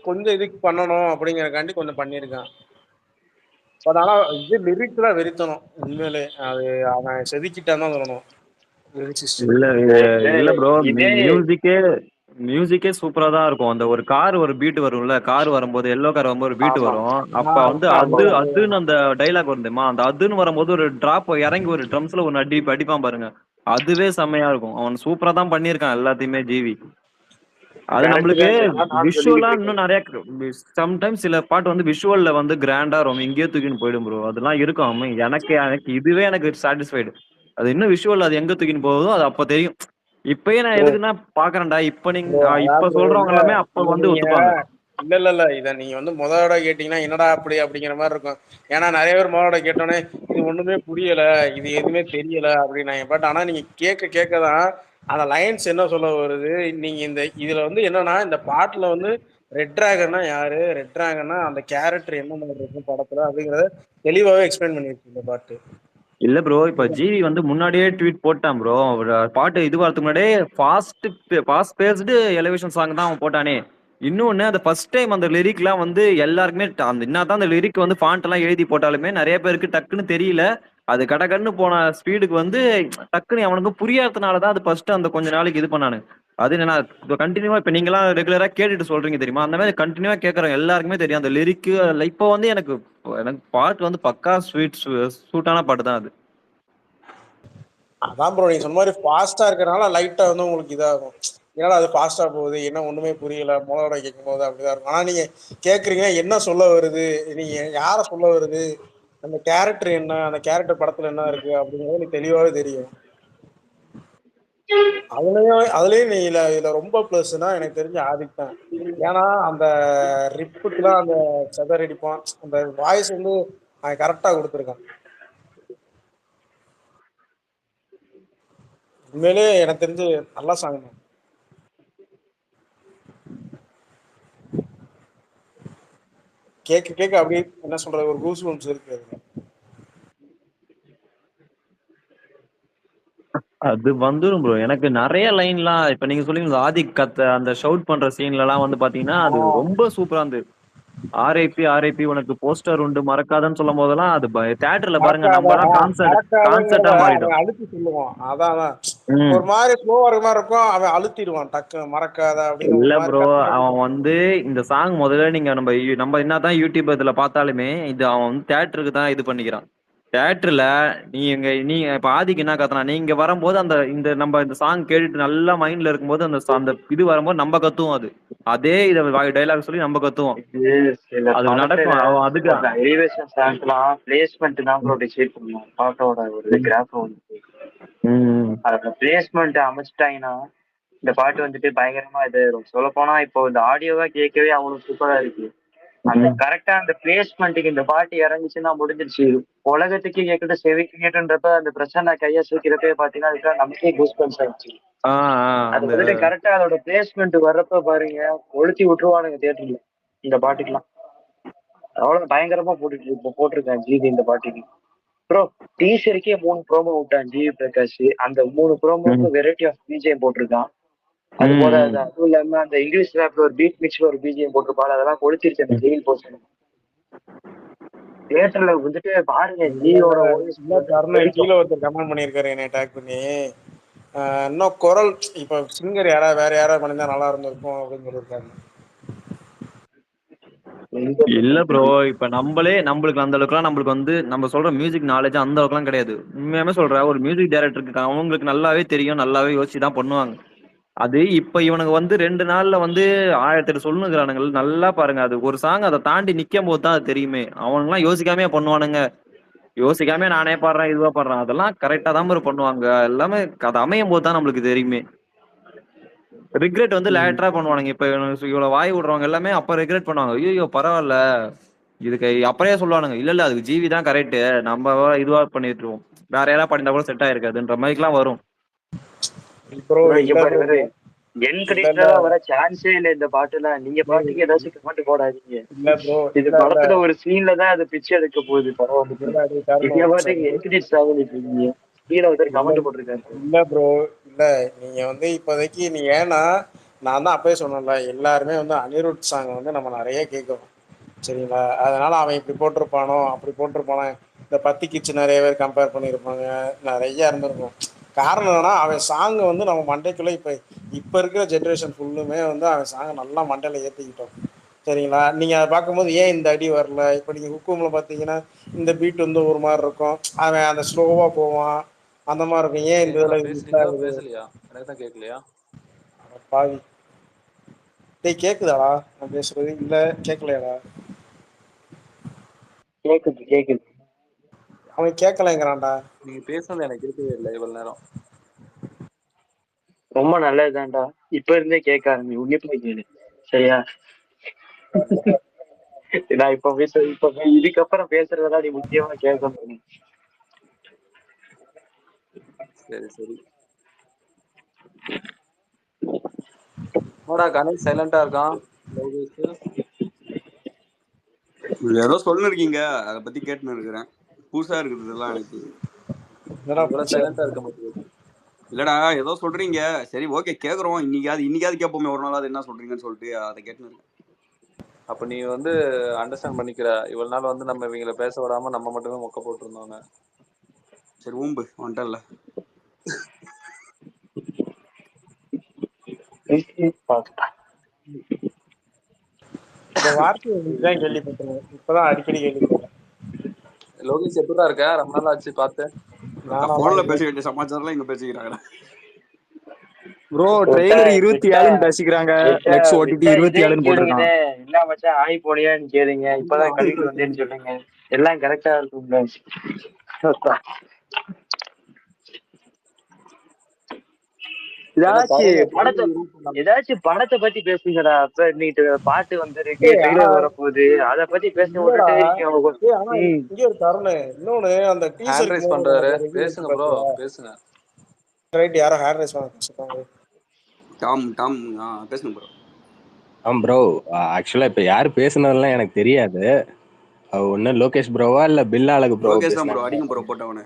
கொஞ்சம் இதுக்கு பண்ணணும் அப்படிங்கறக்காண்டி கொஞ்சம் பண்ணியிருக்கான். பட் ஆனா இது லிரிக்ஸ்ல வெறித்தனம் உண்மையிலே அது அவன் செதுக்கிட்டான் தான் சொல்லணும் லிரிக்ஸிஸ்ட். இல்ல இல்ல ப்ரோ, இதே மியூசிக்கே சூப்பரா தான் இருக்கும். அந்த ஒரு கார் ஒரு பீட் வரும்ல, கார் வரும்போது எல்லோ கார் வரும்போது ஒரு பீட் ஆமா வரும். அப்ப நான் வந்து ஆமா அதுன்னு அந்த டைலாக் வரும் தெரியுமா, அந்த அதுன்னு வரும்போது ஒரு டிராப் இறங்கி ஒரு ட்ரம்ஸ்ல ஒரு அடிப்பான் பாருங்க, அதுவே செம்மையா இருக்கும். அவன் சூப்பரா தான் பண்ணியிருக்கான் எல்லாத்தையுமே ஜிவி. அது கரெக்ட் நம்மளுக்கு தான், அதான் நானும் விஷுவலா சொல்லிக்கிட்டு இன்னும் இருக்கேன். நிறைய சம்டைம்ஸ் சில பாட்டு வந்து விஷுவல்ல வந்து கிராண்டா ரொம்ப எங்கேயோ தூக்கின்னு போயிடும் ப்ரோ. அதெல்லாம் இருக்கும். எனக்கு எனக்கு இதுவே எனக்கு சாட்டிஸ்ஃபைடு. அது இன்னும் விஷுவல் அது எங்க தூக்கின்னு போகுதோ அது அப்ப தெரியும். இப்பயே நான் ப்ரோ எதுக்குன்னா பாக்குறேன்டா, இப்ப ப்ரோ நீங்க அதான் இப்ப ப்ரோ சொல்றவங்க இல்ல எல்லாமே அப்ப இத வந்து நீங்க ஒத்துப்பாங்க. இல்ல இத நீங்க வந்து முத தடவை கேட்டீங்கன்னா என்னடா அப்படி அப்படிங்கிற மாதிரி இருக்கும். ஏன்னா நிறைய பேர் முத தடவை கேட்டோன்னே இது ஒண்ணுமே புரியல, இது எதுவுமே தெரியல அப்படின்னாங்க. பட் ஆனா நீங்க கேட்க கேட்க தான் அந்த லைன்ஸ் என்ன சொல்ல வருது. நீங்க இதுல வந்து என்னன்னா இந்த பாட்டுல வந்து ரெட் டிராகன்னா யாரு, ரெட் டிராகன்னா அந்த கேரக்டர் என்ன மாதிரி இருக்கும் படத்துல அப்படிங்கறத தெளிவாவே எக்ஸ்பிளைன் பண்ணிருக்கு இந்த பாட்டு. இல்ல ப்ரோ, இப்ப ஜிவி வந்து முன்னாடியே ட்வீட் போட்டான் ப்ரோ. பாட்டு இது வரதுக்கு முன்னாடியே ஃபாஸ்ட் பேஸ்டு எலிவேஷன் சாங் தான் அவன் போட்டானே. இன்னொன்னு அந்த ஃபர்ஸ்ட் டைம் அந்த லிரிக்லாம் வந்து எல்லாருக்குமே அந்த என்னதான் அந்த லிரிக் வந்து ஃபாண்ட் எல்லாம் எழுதி போட்டாலுமே நிறைய பேருக்கு டக்குன்னு தெரியல. அது கடகன்னு போன ஸ்பீடுக்கு வந்து டக்குன்னு அவனுக்கு புரியாததுனால தான் அது ஃபர்ஸ்ட் அந்த கொஞ்ச நாளைக்கு இது பண்ணானு. அது என்ன கண்டினியூவா இப்ப நீங்க எல்லாம் ரெகுலரா கேட்டுட்டு சொல்றீங்க தெரியுமா, அந்த மாதிரி கண்டினியூவா கேட்கறோம் எல்லாருக்குமே தெரியும் அந்த லிரிக். இப்போ வந்து எனக்கு எனக்கு பாட்டு வந்து பக்கா சூட்டான பாட்டு தான் அது. அதான் ப்ரோ நீங்க சொன்ன மாதிரி ஃபாஸ்டா இருக்கிறனால லைட்டா வந்து உங்களுக்கு இதாகும். ஏன்னா அது ஃபாஸ்டா போகுது, என்ன ஒண்ணுமே புரியல முதலோட கேட்கும் போது அப்படிதான் இருக்கும். ஆனா நீங்க கேக்குறீங்க என்ன சொல்ல வருது, நீங்க யார சொல்ல வருது, அந்த கேரக்டர் என்ன, அந்த கேரக்டர் படத்துல என்ன இருக்கு அப்படிங்கிறது எனக்கு தெளிவாவே தெரியும். அதுலயும் நீ இதுல ரொம்ப பிளஸ்னா எனக்கு தெரிஞ்ச ஆதிக் தான். ஏன்னா அந்த ரிப்புக்குலாம் அந்த செதறடிப்பான், அந்த வாய்ஸ் வந்து அவன் கரெக்டா கொடுத்துருக்கான். உண்மையிலே எனக்கு தெரிஞ்சு நல்ல சாங் தான். கேட்க கேட்க அப்படியே என்ன சொல்றது ஒரு கூஸ் பம்ப்ஸ் இருக்கு அதுல. அது வந்துரும் ப்ரோ. எனக்கு நிறைய லைன்லாம் இப்ப நீங்க சொல்லுவீங்க ஆதிக் கத்த அந்த ஷவுட் பண்ற சீன்ல எல்லாம் வந்து பாத்தீங்கன்னா அது ரொம்ப சூப்பரா இருந்தது. ஆர்ஐபி ஆர்ஐபி உனக்கு போஸ்டர் உண்டு மறக்காதன்னு சொல்லும் போதெல்லாம் அது தியேட்டர்ல பாருங்க, மறக்காத நம்ம எல்லாம் மறக்காதங்கிறத கான்சர்ட்டா அவன் மாறிடும். அழுத்தி சொல்லுவான். அதான் அதான். ம். ஒரு மாதிரி ஸ்லோவா இருக்க மாதிரி இருக்கும், அவன் அழுத்திடுவான் டக்கு மறக்காத அப்படின்னு இல்ல ஒரு மாதிரி ப்ரோ, கத்தி அவன் அழுத்திடுவான். வந்து இந்த சாங் முதல்ல நீங்க நம்ம என்னதான் யூடியூப் இதுல பார்த்தாலுமே இது அவன் வந்து தியேட்டருக்கு தான் இது பண்ணிக்கிறான். தியேட்டர்ல நீங்க இப்ப ஆதிக்கு என்ன கத்துனா, நீங்க வரும்போது அந்த இந்த நம்ம இந்த சாங் கேட்டுட்டு நல்லா மைண்ட்ல இருக்கும்போது அந்த இது வரும்போது நம்ம கத்துவோம். அதே இதை டைலாக் சொல்லி நம்ம கத்துவோம். இது சில அது படத்துல நடக்கும் அவன் அதுக்கு. சில எலிவேஷன் சாங்ஸ்லாம் பிளேஸ்மெண்ட் தான் ப்ரோ டிசைட் பண்ணுவோம் பாட்டோட ஒரு கிராஃப் வந்து. ம். அதோட பிளேஸ்மெண்ட் அமைச்சிட்டாங்கன்னா இந்த பாட்டு வந்துட்டு பயங்கரமா இதாயிரும். சொல்ல போனா இப்போ இந்த ஆடியோவா கேட்கவே அவ்வளவு சூப்பரா இருக்கு. அந்த கரெக்டா அந்த பிளேஸ்மெண்ட்டுக்கு இந்த பாட்டு இறங்குச்சுன்னா முடிஞ்சிருச்சு. உலகத்துக்கு கேட்கட்டு செவிக்கு கேட்டுன்றப்ப அந்த பிரச்சனை கையா சூக்கிறப்பே பாத்தீங்கன்னா அதுக்காக நமக்கே கூஸ்பம்ஸ் ஆயிடுச்சு. அது அந்த வந்துட்டு கரெக்டா அதோட பிளேஸ்மெண்ட் வர்றப்ப பாருங்க கொளுத்தி விட்டுருவானுங்க தியேட்டர்ல இந்த பாட்டுக்கெல்லாம். அவ்வளவு பயங்கரமா போட்டிருக்கான் ஜிவி இந்த பாட்டுக்கு. ப்ரோ டீசருக்கே 3 ப்ரோமோ விட்டான் ஜிவி பிரகாஷ். அந்த 3 ப்ரோமோக்கு வெரைட்டி ஆஃப் பிஜிஎம் போட்டிருக்கான். அது போல அதுவும் இல்லாம அந்த இங்கிலீஷ் ரேப்ல ஒரு பீட் மிக்ஸ்ல ஒரு பிஜிஎம் போட்டிருப்பாங்க. அதெல்லாம் கொளுத்திருச்சு அந்த ஜெயில் போர்ஷன். தியேட்டர்ல வந்துட்டு பாருங்க ஜியோட வாய்ஸ் இன்னும் கர்ணன் கீழே ஒருத்தர் கமெண்ட் பண்ணியிருக்காரு என்னை டேக் பண்ணி. இன்னும் குரல் இப்ப சிங்கர் யாராவது வேற யாராவது பண்ணியிருந்தா நல்லா இருந்திருக்கும் அப்படின்னு சொல்லியிருக்காரு. இல்ல ப்ரோ, இப்ப நம்மளுக்கு அந்த அளவுக்குலாம் நம்மளுக்கு வந்து நம்ம சொல்ற மியூசிக் நாலேஜ் அந்த அளவுக்குலாம் கிடையாது. உண்மையாவே சொல்றேன், ஒரு மியூசிக் டைரக்டருக்கு அவங்களுக்கு நல்லாவே தெரியும், நல்லாவே யோசிச்சு தான் பண்ணுவாங்க. அது இப்ப இவனுக்கு வந்து 2 நாள்ல வந்து 1008 சொல்லுங்கிறானுங்க. நல்லா பாருங்க, அது ஒரு சாங் அதை தாண்டி நிக்கும் போது தான் அது தெரியுமே. அவனுங்கலாம் யோசிக்காமே பண்ணுவானுங்க. யோசிக்காம நானே பாடுறேன் இதுவா பாடுறேன், அதெல்லாம் கரெக்டா தான் ப்ரோ பண்ணுவாங்க எல்லாமே. அது அமையும் போது தான் நம்மளுக்கு தெரியுமே. ரிக்ரெட் வந்து லேட்டரா பண்ணுவானுங்க. இப்ப இவ்வளவு வாய் விடுறவங்க எல்லாமே அப்ப ரிக்ரெட் பண்ணுவாங்க. ஐயோ பரவாயில்ல, இதுக்கு அப்பறே சொல்லுவானுங்க, இல்ல இல்ல அதுக்கு ஜிவி தான் கரெக்ட், நம்ம இதுவா பண்ணிட்டு இருக்கோம், வேற யாராவது பண்ணிட்டா கூட செட் ஆயிருக்காதுன்ற மாதிரி எல்லாம் வரும். ப்ரோ இங்க இல்ல ப்ரோ பாரு என் இல்ல கிரெடிட்ல வர சான்ஸே இல்ல இந்த பாட்டுல. நீங்க பாட்டுக்கு ஏதாச்சும் கமெண்ட் போடாதீங்க. இல்ல ப்ரோ இது இல்ல படத்துல ஒரு சீன்ல தான் அது பிச்சை எடுக்க போகுது பரவாயில்ல. இல்ல அது நீங்க தரணும் பாட்டுக்கு என் கிரெடிட்ஸ் ஆகிட்டு இருக்கீங்க. கீழே ஒருத்தர் கமெண்ட் போட்டிருக்காரு. இல்ல ப்ரோ, இல்ல நீங்க வந்து இப்போதைக்கு நீ ஏன்னா நான் தான் அப்பயே சொன்னேன்ல, எல்லாருமே வந்து அனிருத் சாங் வந்து நம்ம நிறைய கேட்கிறோம் சரிங்களா. அதனால அவன் இப்படி போட்டிருப்பானோ அப்படி போட்டிருப்பானோ, இந்த பத்தி கிச்சு நிறைய பேர் கம்பேர் பண்ணியிருப்பாங்க, நிறைய இருந்திருக்கும். காரணம் என்னன்னா அவன் சாங் வந்து நம்ம மண்டைக்குள்ள இப்ப இருக்கிற ஜென்ரேஷன் ஃபுல்லுமே வந்து அவன் சாங் நல்லா மண்டையில ஏத்திக்கிட்டோம் சரிங்களா. நீங்க அதை பார்க்கும்போது ஏன் இந்த அடி வரல, இப்ப நீங்க ஹுக்கும்ல பாத்தீங்கன்னா இந்த பீட் வந்து ஒரு மாதிரி இருக்கும், அவன் அந்த ஸ்லோவா போவான் அந்த மாதிரி இருக்கும். ஏன் இந்த கேக்குதா? இதுல மிஸ் பேசுனீங்களா ஆகுது? பேசலையா? எனக்கு தான் கேட்கலையா? பாவி டேய், கேக்குதாடா நான் பேசுறது? இல்ல கேட்கலையாடா? கேக்குது கேக்குது. அவன் கேட்கலைங்கிறான்டா. நீங்க பேசுனது எனக்கு கேட்கவே இல்லை இவ்வளவு நேரம். ரொம்ப நல்லதுதான்டா. இப்ப இருந்தே கேட்க ஆரம்பி, உன்னிப்பா கேளு சரியா. நான் இப்ப இதுக்கப்புறம் பேசுறதெல்லாம் நீ முக்கியமா கேட்கணும். சரி சரி. என்னடா கணேஷ் சைலண்டா இருக்கான்? ஏதோ சொல்லு இருக்கீங்க, அதை பத்தி கேட்டுன்னு இருக்கிறேன். புதுசா இருக்குது இதெல்லாம் எனக்கு. இவ்வளவு சைலண்டா இருக்க மாட்டேங்குது. இல்லடா ஏதோ சொல்றீங்க, சரி ஓகே கேக்குறோம். இன்னைக்காவது கேட்போமே ஒரு நாளாவது என்ன சொல்றீங்கன்னு சொல்லிட்டு அதை கேட்டுன்னு இருக்கேன். அப்ப நீ வந்து அண்டர்ஸ்டாண்ட் பண்ணிக்கிற, இவ்வளவு நாள் வந்து நம்ம இவங்களை பேச விடாம நம்ம மட்டுமே மொக்க போட்டிருந்தோங்க. சரி ஊம்பு வந்துட்டல. இந்த வார்த்தையை தான் கேள்விப்பட்டேன், இப்பதான் அடிக்கடி கேள்விப்படுறேன். லோகேஷ் எப்படிதான் இருக்க? ரொம்ப நாள் ஆச்சு பார்த்து. போன்ல பேச வேண்டிய சமாச்சாரம் இங்க பேசிக்கிறாங்க ப்ரோ. ட்ரெய்லர் 27 பேசிக்கிறாங்க, நெக்ஸ்ட் ஓடிடி 27 போட்டிருக்கான். இல்ல மச்சான் ஆகி போனியான்னு கேளுங்க, இப்பதான் கழுவிட்டு வந்தேன்னு சொல்லுங்க, எல்லாம் கரெக்டா இருக்கும். ஏதாச்சும் படத்தை பத்தி பேசுங்கடா. அப்ப நீட்டு பாட்டு வந்திருக்கு, ட்ரெய்லர் வரப்போகுது, அத பத்தி பேச விட்டுட்டே இருக்கீங்க. இங்க ஒரு தருணம் இன்னொன்னு, அந்த ஹேண்ட் ரைஸ் பண்றாரு, பேசுங்க ப்ரோ பேசுங்க. ரைட், யாரோ ஹேண்ட் ரைஸ் பண்ண டாம் டாம் பேசுங்க ப்ரோ. ப்ரோ ஆக்சுவலா இப்ப யாரு பேசுனதெல்லாம் எனக்கு தெரியாது. ஒண்ணு லோகேஷ் ப்ரோவா இல்ல பில்லா அழகு ப்ரோ லோகேஷ் தான் ப்ரோ, பேசுனாங்க. அடிங்க ப்ரோ போட்டவனே.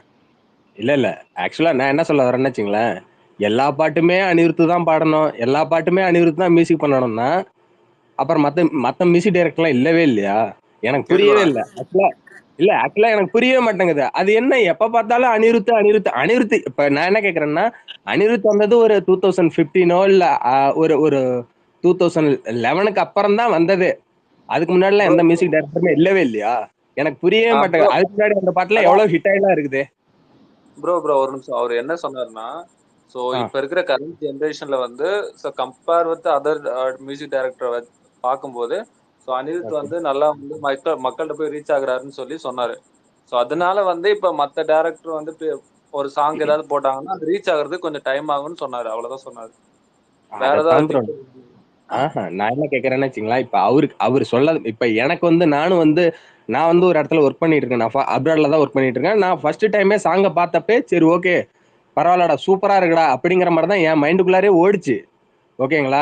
இல்ல ஆக்சுவலா நான் என்ன சொல்ல வரேன்னு வச்சுங்களேன், எல்லா பாட்டுமே அனிருத்து தான் பாடணும், எல்லா பாட்டுமே அனிருத்து தான் மியூசிக் பண்ணணும்னா அப்புறம் மத்த மியூசிக் டைரக்டர்லாம் இல்லவே இல்லையா? எனக்கு புரியவே இல்லை ஆக்சுவலா எனக்கு புரியவே மாட்டேங்குது. அது என்ன எப்ப பார்த்தாலும் அனிருத்து அனிருத்து அனிருத்து. இப்ப நான் என்ன கேக்குறேன்னா, அனிருத் வந்தது ஒரு 2015 இல்ல ஒரு ஒரு 2011க்கு அப்புறம் தான் வந்தது. அதுக்கு முன்னாடிலாம் எந்த மியூசிக் டைரக்டருமே இல்லவே இல்லையா? எனக்கு புரியவே மாட்டேங்குது. அதுக்கு முன்னாடி அந்த பாட்டுல எவ்வளவு ஹிட் ஆயிலாம் இருக்குது. ப்ரோ ஒரு நிமிஷம், அவர் என்ன சொன்னாருன்னா, சோ இப்ப இருக்கிற கரண்ட் ஜெனரேஷன்ல வந்து compare with other music director பார்க்கும்போது சோ அனிருத் வந்து நல்லா வந்து மக்கள்கிட்ட போய் ரீச் ஆகுறாருன்னு சொல்லி சொன்னாரு. சோ அதனால வந்து இப்ப மத்த டைரக்டர் வந்து ஒரு சாங் ஏதாவது போட்டாங்கன்னா அது ரீச் ஆகுறதுக்கு கொஞ்சம் டைம் ஆகும்னு சொன்னாரு. அவ்வளவுதான் சொன்னாரு. வேற ஏதாவது நான் என்ன கேக்குறேன்னு வச்சுங்களேன், இப்ப அவரு சொல்லது இப்ப எனக்கு வந்து நான் வந்து ஒரு இடத்துல ஒர்க் பண்ணிட்டு இருக்கேன். நான் அப்ராட்ல தான் ஒர்க் பண்ணிட்டு இருக்கேன். நான் ஃபர்ஸ்ட் டைமே சாங்க பார்த்தப்பே சரி ஓகே பரவாயில்லடா சூப்பரா இருக்குடா அப்படிங்கிற மாதிரி தான் என் மைண்டுக்குள்ளாரே ஓடிச்சு. ஓகேங்களா?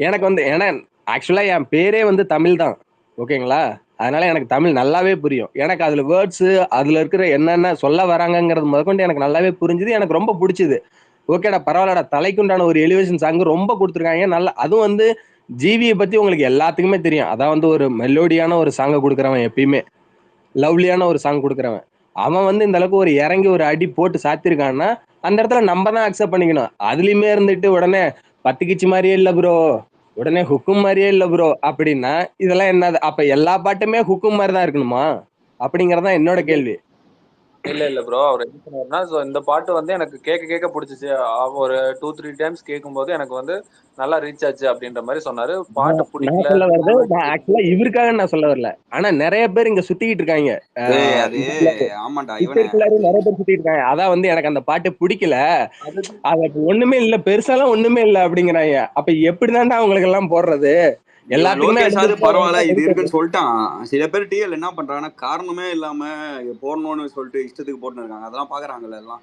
எனக்கு வந்து ஏன்னா ஆக்சுவலா என் பேரே வந்து தமிழ் தான். ஓகேங்களா? அதனால எனக்கு தமிழ் நல்லாவே புரியும். எனக்கு அதுல வேர்ட்ஸ் அதுல இருக்கிற என்னென்ன சொல்ல வராங்கிறது முதற்கொண்டு எனக்கு நல்லாவே புரிஞ்சுது. எனக்கு ரொம்ப பிடிச்சது. ஓகேடா பரவாயில்லடா தலைக்குண்டான ஒரு எலிவேஷன் சாங் ரொம்ப கொடுத்துருக்காங்க. நல்லா அதுவும் வந்து ஜிவியை பத்தி உங்களுக்கு எல்லாத்துக்குமே தெரியும். அதான் வந்து ஒரு மெலோடியான ஒரு சாங்கை கொடுக்குறவன், எப்பயுமே லவ்லியான ஒரு சாங் கொடுக்குறவன். அவன் வந்து இந்த அளவுக்கு ஒரு இறங்கி ஒரு அடி போட்டு சாத்திருக்கான்னா அந்த இடத்துல நம்ம தான் அக்செப்ட் பண்ணிக்கணும். அதுலயுமே இருந்துட்டு உடனே பத்துக்கிச்சு மாதிரியே இல்ல ப்ரோ, உடனே ஹுக்கும் மாதிரியே இல்ல ப்ரோ அப்படின்னா இதெல்லாம் என்னது? அப்ப எல்லா பாட்டுமே ஹுக்கும் மாதிரி தான் இருக்கணுமா அப்படிங்கறதான் என்னோட கேள்வி. இல்ல ப்ரோ, அவர் என்ன சொன்னாருன்னா, இந்த பாட்டு வந்து எனக்கு கேட்க பிடிச்சிச்சு. ஒரு 2-3 டைம்ஸ் கேட்கும்போது எனக்கு வந்து நல்லா ரீச் ஆச்சு அப்படின்ற மாதிரி சொன்னாரு. பாட்டு பிடிக்கல சொல்ல வருது நான் ஆக்சுவலா இவருக்காக நான் சொல்ல வரல. ஆனா நிறைய பேர் இங்க சுத்திக்கிட்டு இருக்காங்க. நிறைய பேர் சுத்திட்டு இருக்காங்க. அதான் வந்து எனக்கு அந்த பாட்டு பிடிக்கல, அது ஒண்ணுமே இல்ல பெருசாலாம் ஒண்ணுமே இல்ல அப்படிங்கிறாங்க. அப்ப எப்படிதான்டா அவங்களுக்கு எல்லாம் போடுறது? எல்லாத்துக்குமே பரவாயில்ல இது இருக்குன்னு சொல்லிட்டான். சில பேர் டிஎல் என்ன பண்றாங்கன்னா காரணமே இல்லாம போடணும்னு சொல்லிட்டு இஷ்டத்துக்கு போட்டு இருக்காங்க. அதெல்லாம் பாக்குறாங்கல்ல எல்லாம்.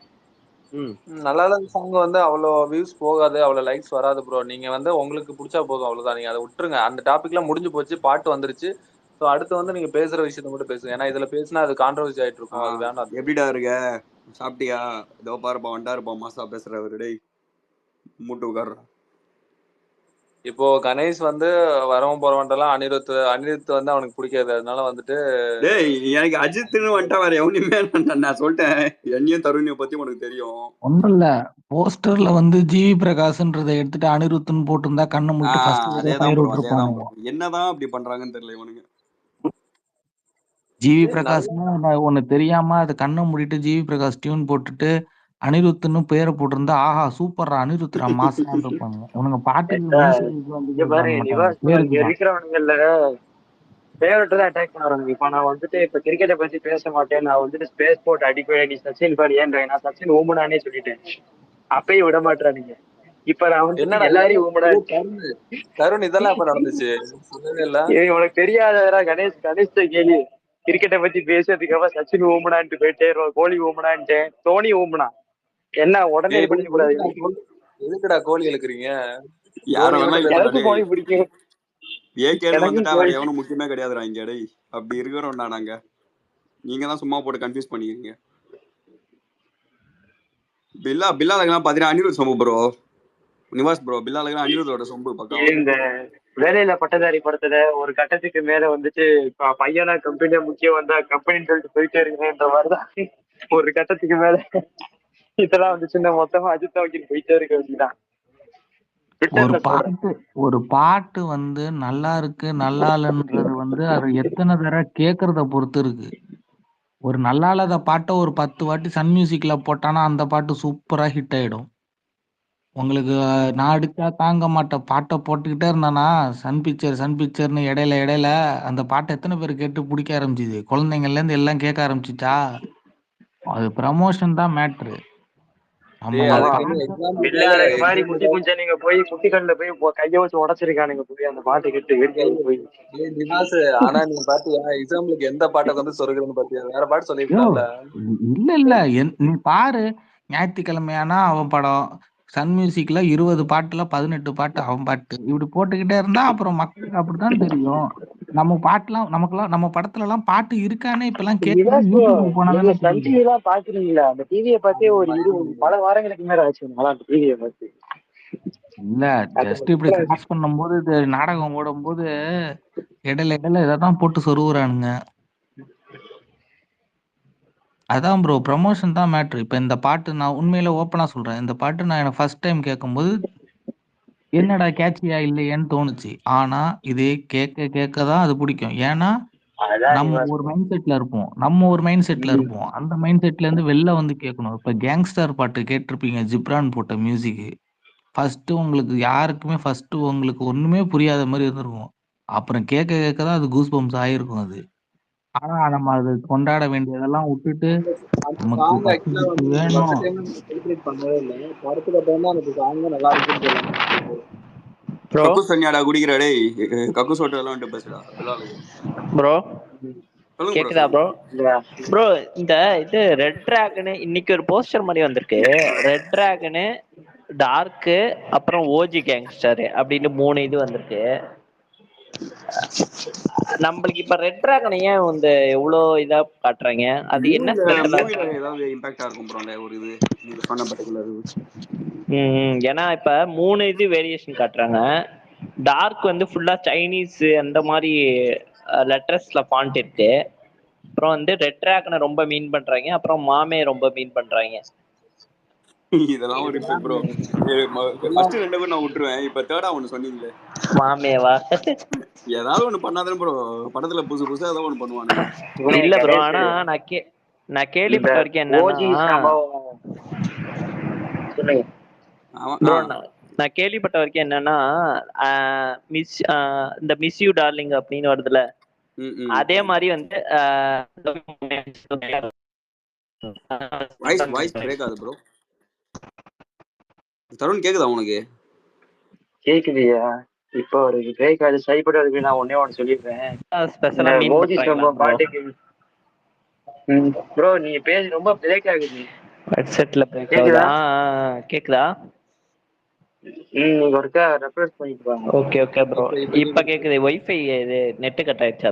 நல்லா சாங் வந்து அவ்வளவு வியூஸ் போகாது, அவ்வளவு லைக்ஸ் வராது ப்ரோ. நீங்க வந்து உங்களுக்கு பிடிச்சா போதும், அவ்வளவுதான். நீங்க அதை விட்டுருங்க. அந்த டாபிக் எல்லாம் முடிஞ்சு போச்சு, பாட்டு வந்துருச்சு. சோ அடுத்து வந்து நீங்க பேசுற விஷயத்த மட்டும் பேசுங்க. ஏன்னா இதுல பேசினா அது கான்ட்ரவர்சி ஆயிட்டு இருக்கும். அது வேணாம். எப்படிடா இருக்க? சாப்பிட்டியா? இதோ பாருப்பா வண்டாருப்பா மாசா பேசுறவரு. டேய் மூட்டு உட்கார்றா. இப்போ கணேஷ் வந்து வரவன் போறவன்ட்டெல்லாம் அனிருத் வந்து அவனுக்கு பிடிக்காது. அதனால வந்துட்டு டேய் எனக்கு அஜித்னு வந்துட்டா வேற எவனையுமே நான் சொல்லிட்டேன். என்னையும் தருணியை பத்தி உனக்கு தெரியும். ஒன்றும் இல்ல போஸ்டர்ல வந்து ஜிவி பிரகாஷ்ன்றதை எடுத்துட்டு அனிருத்துன்னு போட்டிருந்தா கண்ணை மூட்டு ஃபர்ஸ்ட் அதேதான் ஃபயர் ப்ரோ, விட்டுருப்பாங்க. அதேதான் ப்ரோ. என்னதான் அப்படி பண்றாங்கன்னு தெரியல இவனுங்க. ஜிவி பிரகாஷ்னு ஒன்னு தெரியாம அது கண்ணை மூடிட்டு ஜிவி பிரகாஷ் டியூன் போட்டுட்டு அனிருத்துன்னு பேரை போட்டிருந்தா ஆஹா சூப்பர்ரா அனிருத்ரா மாசான்னு இருப்பாங்க. உனக்கு பாட்டுக்கு மியூசிக் வந்து இங்க பாரு பண்ண மாட்டாங்க, நிவாஸ் bro, இங்க பேருக்கு தான். இருக்கிறவனுங்கல்ல ஃபேவரட் தான் அட்டாக் பண்ணுறாங்க. இப்போ நான் வந்துட்டு இப்போ கிரிக்கெட்டை பத்தி பேச மாட்டேன், நான் வந்துட்டு ஸ்பேஸ் போட்டு அடிப்பேன், நீ சச்சின் பாரு ஏன்றாங்க, நான் சச்சின் ஊமனானே சொல்லிட்டேன், அப்பயும் விட மாட்டானுங்க. இப்ப நான் வந்து என்னடா எல்லாரையும் ஊமனா தருண் இதெல்லாம் இப்ப நடந்துச்சு சொல்லவே இல்ல. உனக்கு தெரியாதடா கணேஷ், கணேஷ் கேள்வி கிரிக்கெட்டை பத்தி பேசுறதுக்கு அப்புறம் சச்சின் ஊமனான்ட்டு போயிட்டே, கோலி ஊமனான்ட்டு, தோனி ஊமனா என்ன உடனே இது பண்ணிக்க கூடாது. எதுக்குடா கோலி இழுக்கிறீங்க? யார வேணா எனக்கு கோலி பிடிக்கும். ஏகேன்னு வந்துட்டா வேற எவனும் முக்கியமே கிடையாதுடா இங்க. டேய் அப்படி இருக்கிறோம்டா நாங்க. நீங்க தான் சும்மா போட்டு கன்ஃபியூஸ் பண்ணிக்கிறீங்க. பில்லாலகெல்லாம் பாத்தீங்கன்னா அனிருத் சொம்பு ப்ரோ. நிவாஸ் ப்ரோ பில்லாலகெல்லாம் அனிருத்தோட சொம்பு பக்கம். இந்த வேலையில பட்டதாரி படத்துல ஒரு கட்டத்துக்கு மேல வந்துட்டு பையனா கம்பெனியா முக்கியம் வந்தா கம்பெனின்னு சொல்லிட்டு போயிட்டே இருக்கிறேன்ற மாதிரிதான் ஒரு கட்டத்துக்கு மேல இதெல்லாம் வந்து சின்ன மொத்தமா அஜித் வைக்கிட்டு போயிட்டே இருக்க வேண்டியதான். ஒரு பாட்டு வந்து நல்லா இருக்கு நல்லா இல்லைன்றது வந்து அது எத்தனை தடவை கேட்கறத பொறுத்து இருக்கு. ஒரு நல்லா இல்லாத பாட்டை ஒரு 10 வாட்டி சன் மியூசிக்ல போட்டானா அந்த பாட்டு சூப்பரா ஹிட் ஆயிடும். உங்களுக்கு நான் அடிச்சா தாங்க மாட்டேன் பாட்டை போட்டுக்கிட்டே இருந்தானா சன் பிக்சர்னு இடையில அந்த பாட்டை எத்தனை பேர் கேட்டு பிடிக்க ஆரம்பிச்சுது, குழந்தைங்கள்ல இருந்து எல்லாம் கேட்க ஆரம்பிச்சுட்டா. அது ப்ரமோஷன் தான் மேட்ரு. மாதிரி குட்டி குஞ்சா நீங்க போய் குட்டிக்கல்ல போய் கைய வச்சு உடச்சிருக்கானுங்க போய் அந்த பாட்டு கேட்டு போய். ஆனா நீ பாத்தியா எக்ஸாம்பிளுக்கு எந்த பாட்டை வந்து சொல்றதுன்னு பாத்தியா? வேற பாட்டு சொல்லிருக்கலாம்ல. இல்ல நீ பாரு, ஞாயிற்றுக்கிழமையானா அவன் படம், சன் மியூசிக்ல 20 பாட்டுல 18 பாட்டு அவன் பாட்டு, இப்படி போட்டுக்கிட்டே இருந்தா அப்புறம் மக்களுக்கு அப்படித்தான் தெரியும். நம்ம பாட்டுலாம் நமக்குலாம் நம்ம படத்துல எல்லாம் பாட்டு இருக்கானே இப்ப எல்லாம் கேட்க சன் டிவி எல்லாம் பாக்குறீங்களா? அந்த டிவியை பார்த்தே ஒரு பல வாரங்களுக்கு மேல ஆச்சு அந்த டிவியை பார்த்து. இல்ல ஜஸ்ட் இப்படி கிராஸ் பண்ணும்போது இது நாடகம் ஓடும் போது இடையில இதான் போட்டு சொருகுறானுங்க. அதான் ப்ரோ ப்ரமோஷன் தான் மேட்ரு. இப்ப இந்த பாட்டு நான் உண்மையில ஓப்பனா சொல்றேன், இந்த பாட்டு நான் எனக்கு ஃபர்ஸ்ட் டைம் கேட்கும்போது என்னடா கேட்சியா இல்லையேன்னு தோணுச்சு. ஆனா இது கேட்க தான் அது பிடிக்கும். ஏன்னா நம்ம ஒரு மைண்ட் செட்ல இருப்போம். அந்த மைண்ட் செட்ல இருந்து வெளில வந்து கேட்கணும். இப்ப கேங்ஸ்டர் பாட்டு கேட்டிருப்பீங்க, ஜிப்ரான் போட்ட மியூசிக். ஃபர்ஸ்ட் உங்களுக்கு யாருக்குமே உங்களுக்கு ஒண்ணுமே புரியாத மாதிரி இருந்திருக்கும். அப்புறம் கேட்க தான் அது கூஸ் பம்ப்ஸ் ஆயிருக்கும் அது. ஆனா நம்ம அது கொண்டாட வேண்டியதெல்லாம் விட்டுட்டு நமக்கு வேணும். கக்கு சன்னியாடா குடிக்கிறா டேய். கக்கு சோட்டு எல்லாம் வந்து பேசுடா ப்ரோ. கேக்குதா ப்ரோ? ப்ரோ இந்த இது ரெட் டிராகன் இன்னைக்கு ஒரு போஸ்டர் மாதிரி வந்திருக்கு. ரெட் டிராகன், டார்க்கு, அப்புறம் ஓஜி கேங்ஸ்டர் அப்படின்னு 3 இது வந்திருக்கு. நம்மளுக்கு இப்ப ரெட் டிராகன் ஏன் வந்து எவ்வளவு இதா காட்டுறாங்க? அது என்ன ஸ்பெஷலா ஏதாவது இம்பாக்டா இருக்கும் ப்ரோ ஒரு இது நீங்க சொன்ன பர்టిక్యులர். ஏன்னா இப்ப 3 இது வேரியேஷன் காட்டுறாங்க. டார்க் வந்து ஃபுல்லா சைனீஸ் அந்த மாதிரி லெட்டர்ஸ்ல ஃபாண்ட் இருக்கு. அப்புறம் வந்து ரெட் டிராகனை ரொம்ப மீன் பண்றாங்க. அப்புறம் மாமே ரொம்ப மீன் பண்றாங்க. இதெல்லாம் ஒரு ப்ரோ. ஃபர்ஸ்ட் 2 பேர் நான் விட்டுருவேன். இப்ப தேர்டா ஒன்னு சொன்னீங்களே மாமேவா? ஏதாவது ஒண்ணு பண்ணாதான் ப்ரோ படத்துல புதுசா ஏதாவது ஒண்ணு பண்ணுவானுங்க. இல்ல ப்ரோ, ஆனா நான் கேள்விப்பட்ட வரைக்கும் என்னன்னா ப்ரோ, நான் கேள்விப்பட்ட வரைக்கும் என்னன்னா இந்த மிஸ் யூ டார்லிங் அப்படின்னு வருதுல, அதே மாதிரி வந்து வாய்ஸ் பிரேக் ஆகுது ப்ரோ. தருண் கேக்குதா உனக்கு? கேக்குதுயா. இப்போ ஒரு பிரேக் ஆகுது, சரிப்பட்டு அதுக்கு நான் ஒண்ணு சொல்லிடுறேன். பாட்டுக்கு ப்ரோ நீங்க பேசி ரொம்ப பிரேக் ஆகுது. ஹெட்செட்ல பிரேக் ஆகுதா? கேக்குதா? நீங்க ஒருக்கா ரெஃப்ரெஷ் பண்ணிட்டு வாங்க. ஓகே ப்ரோ, இப்ப கேக்குது. வைஃபை இது நெட் கட் ஆயிடுச்சு.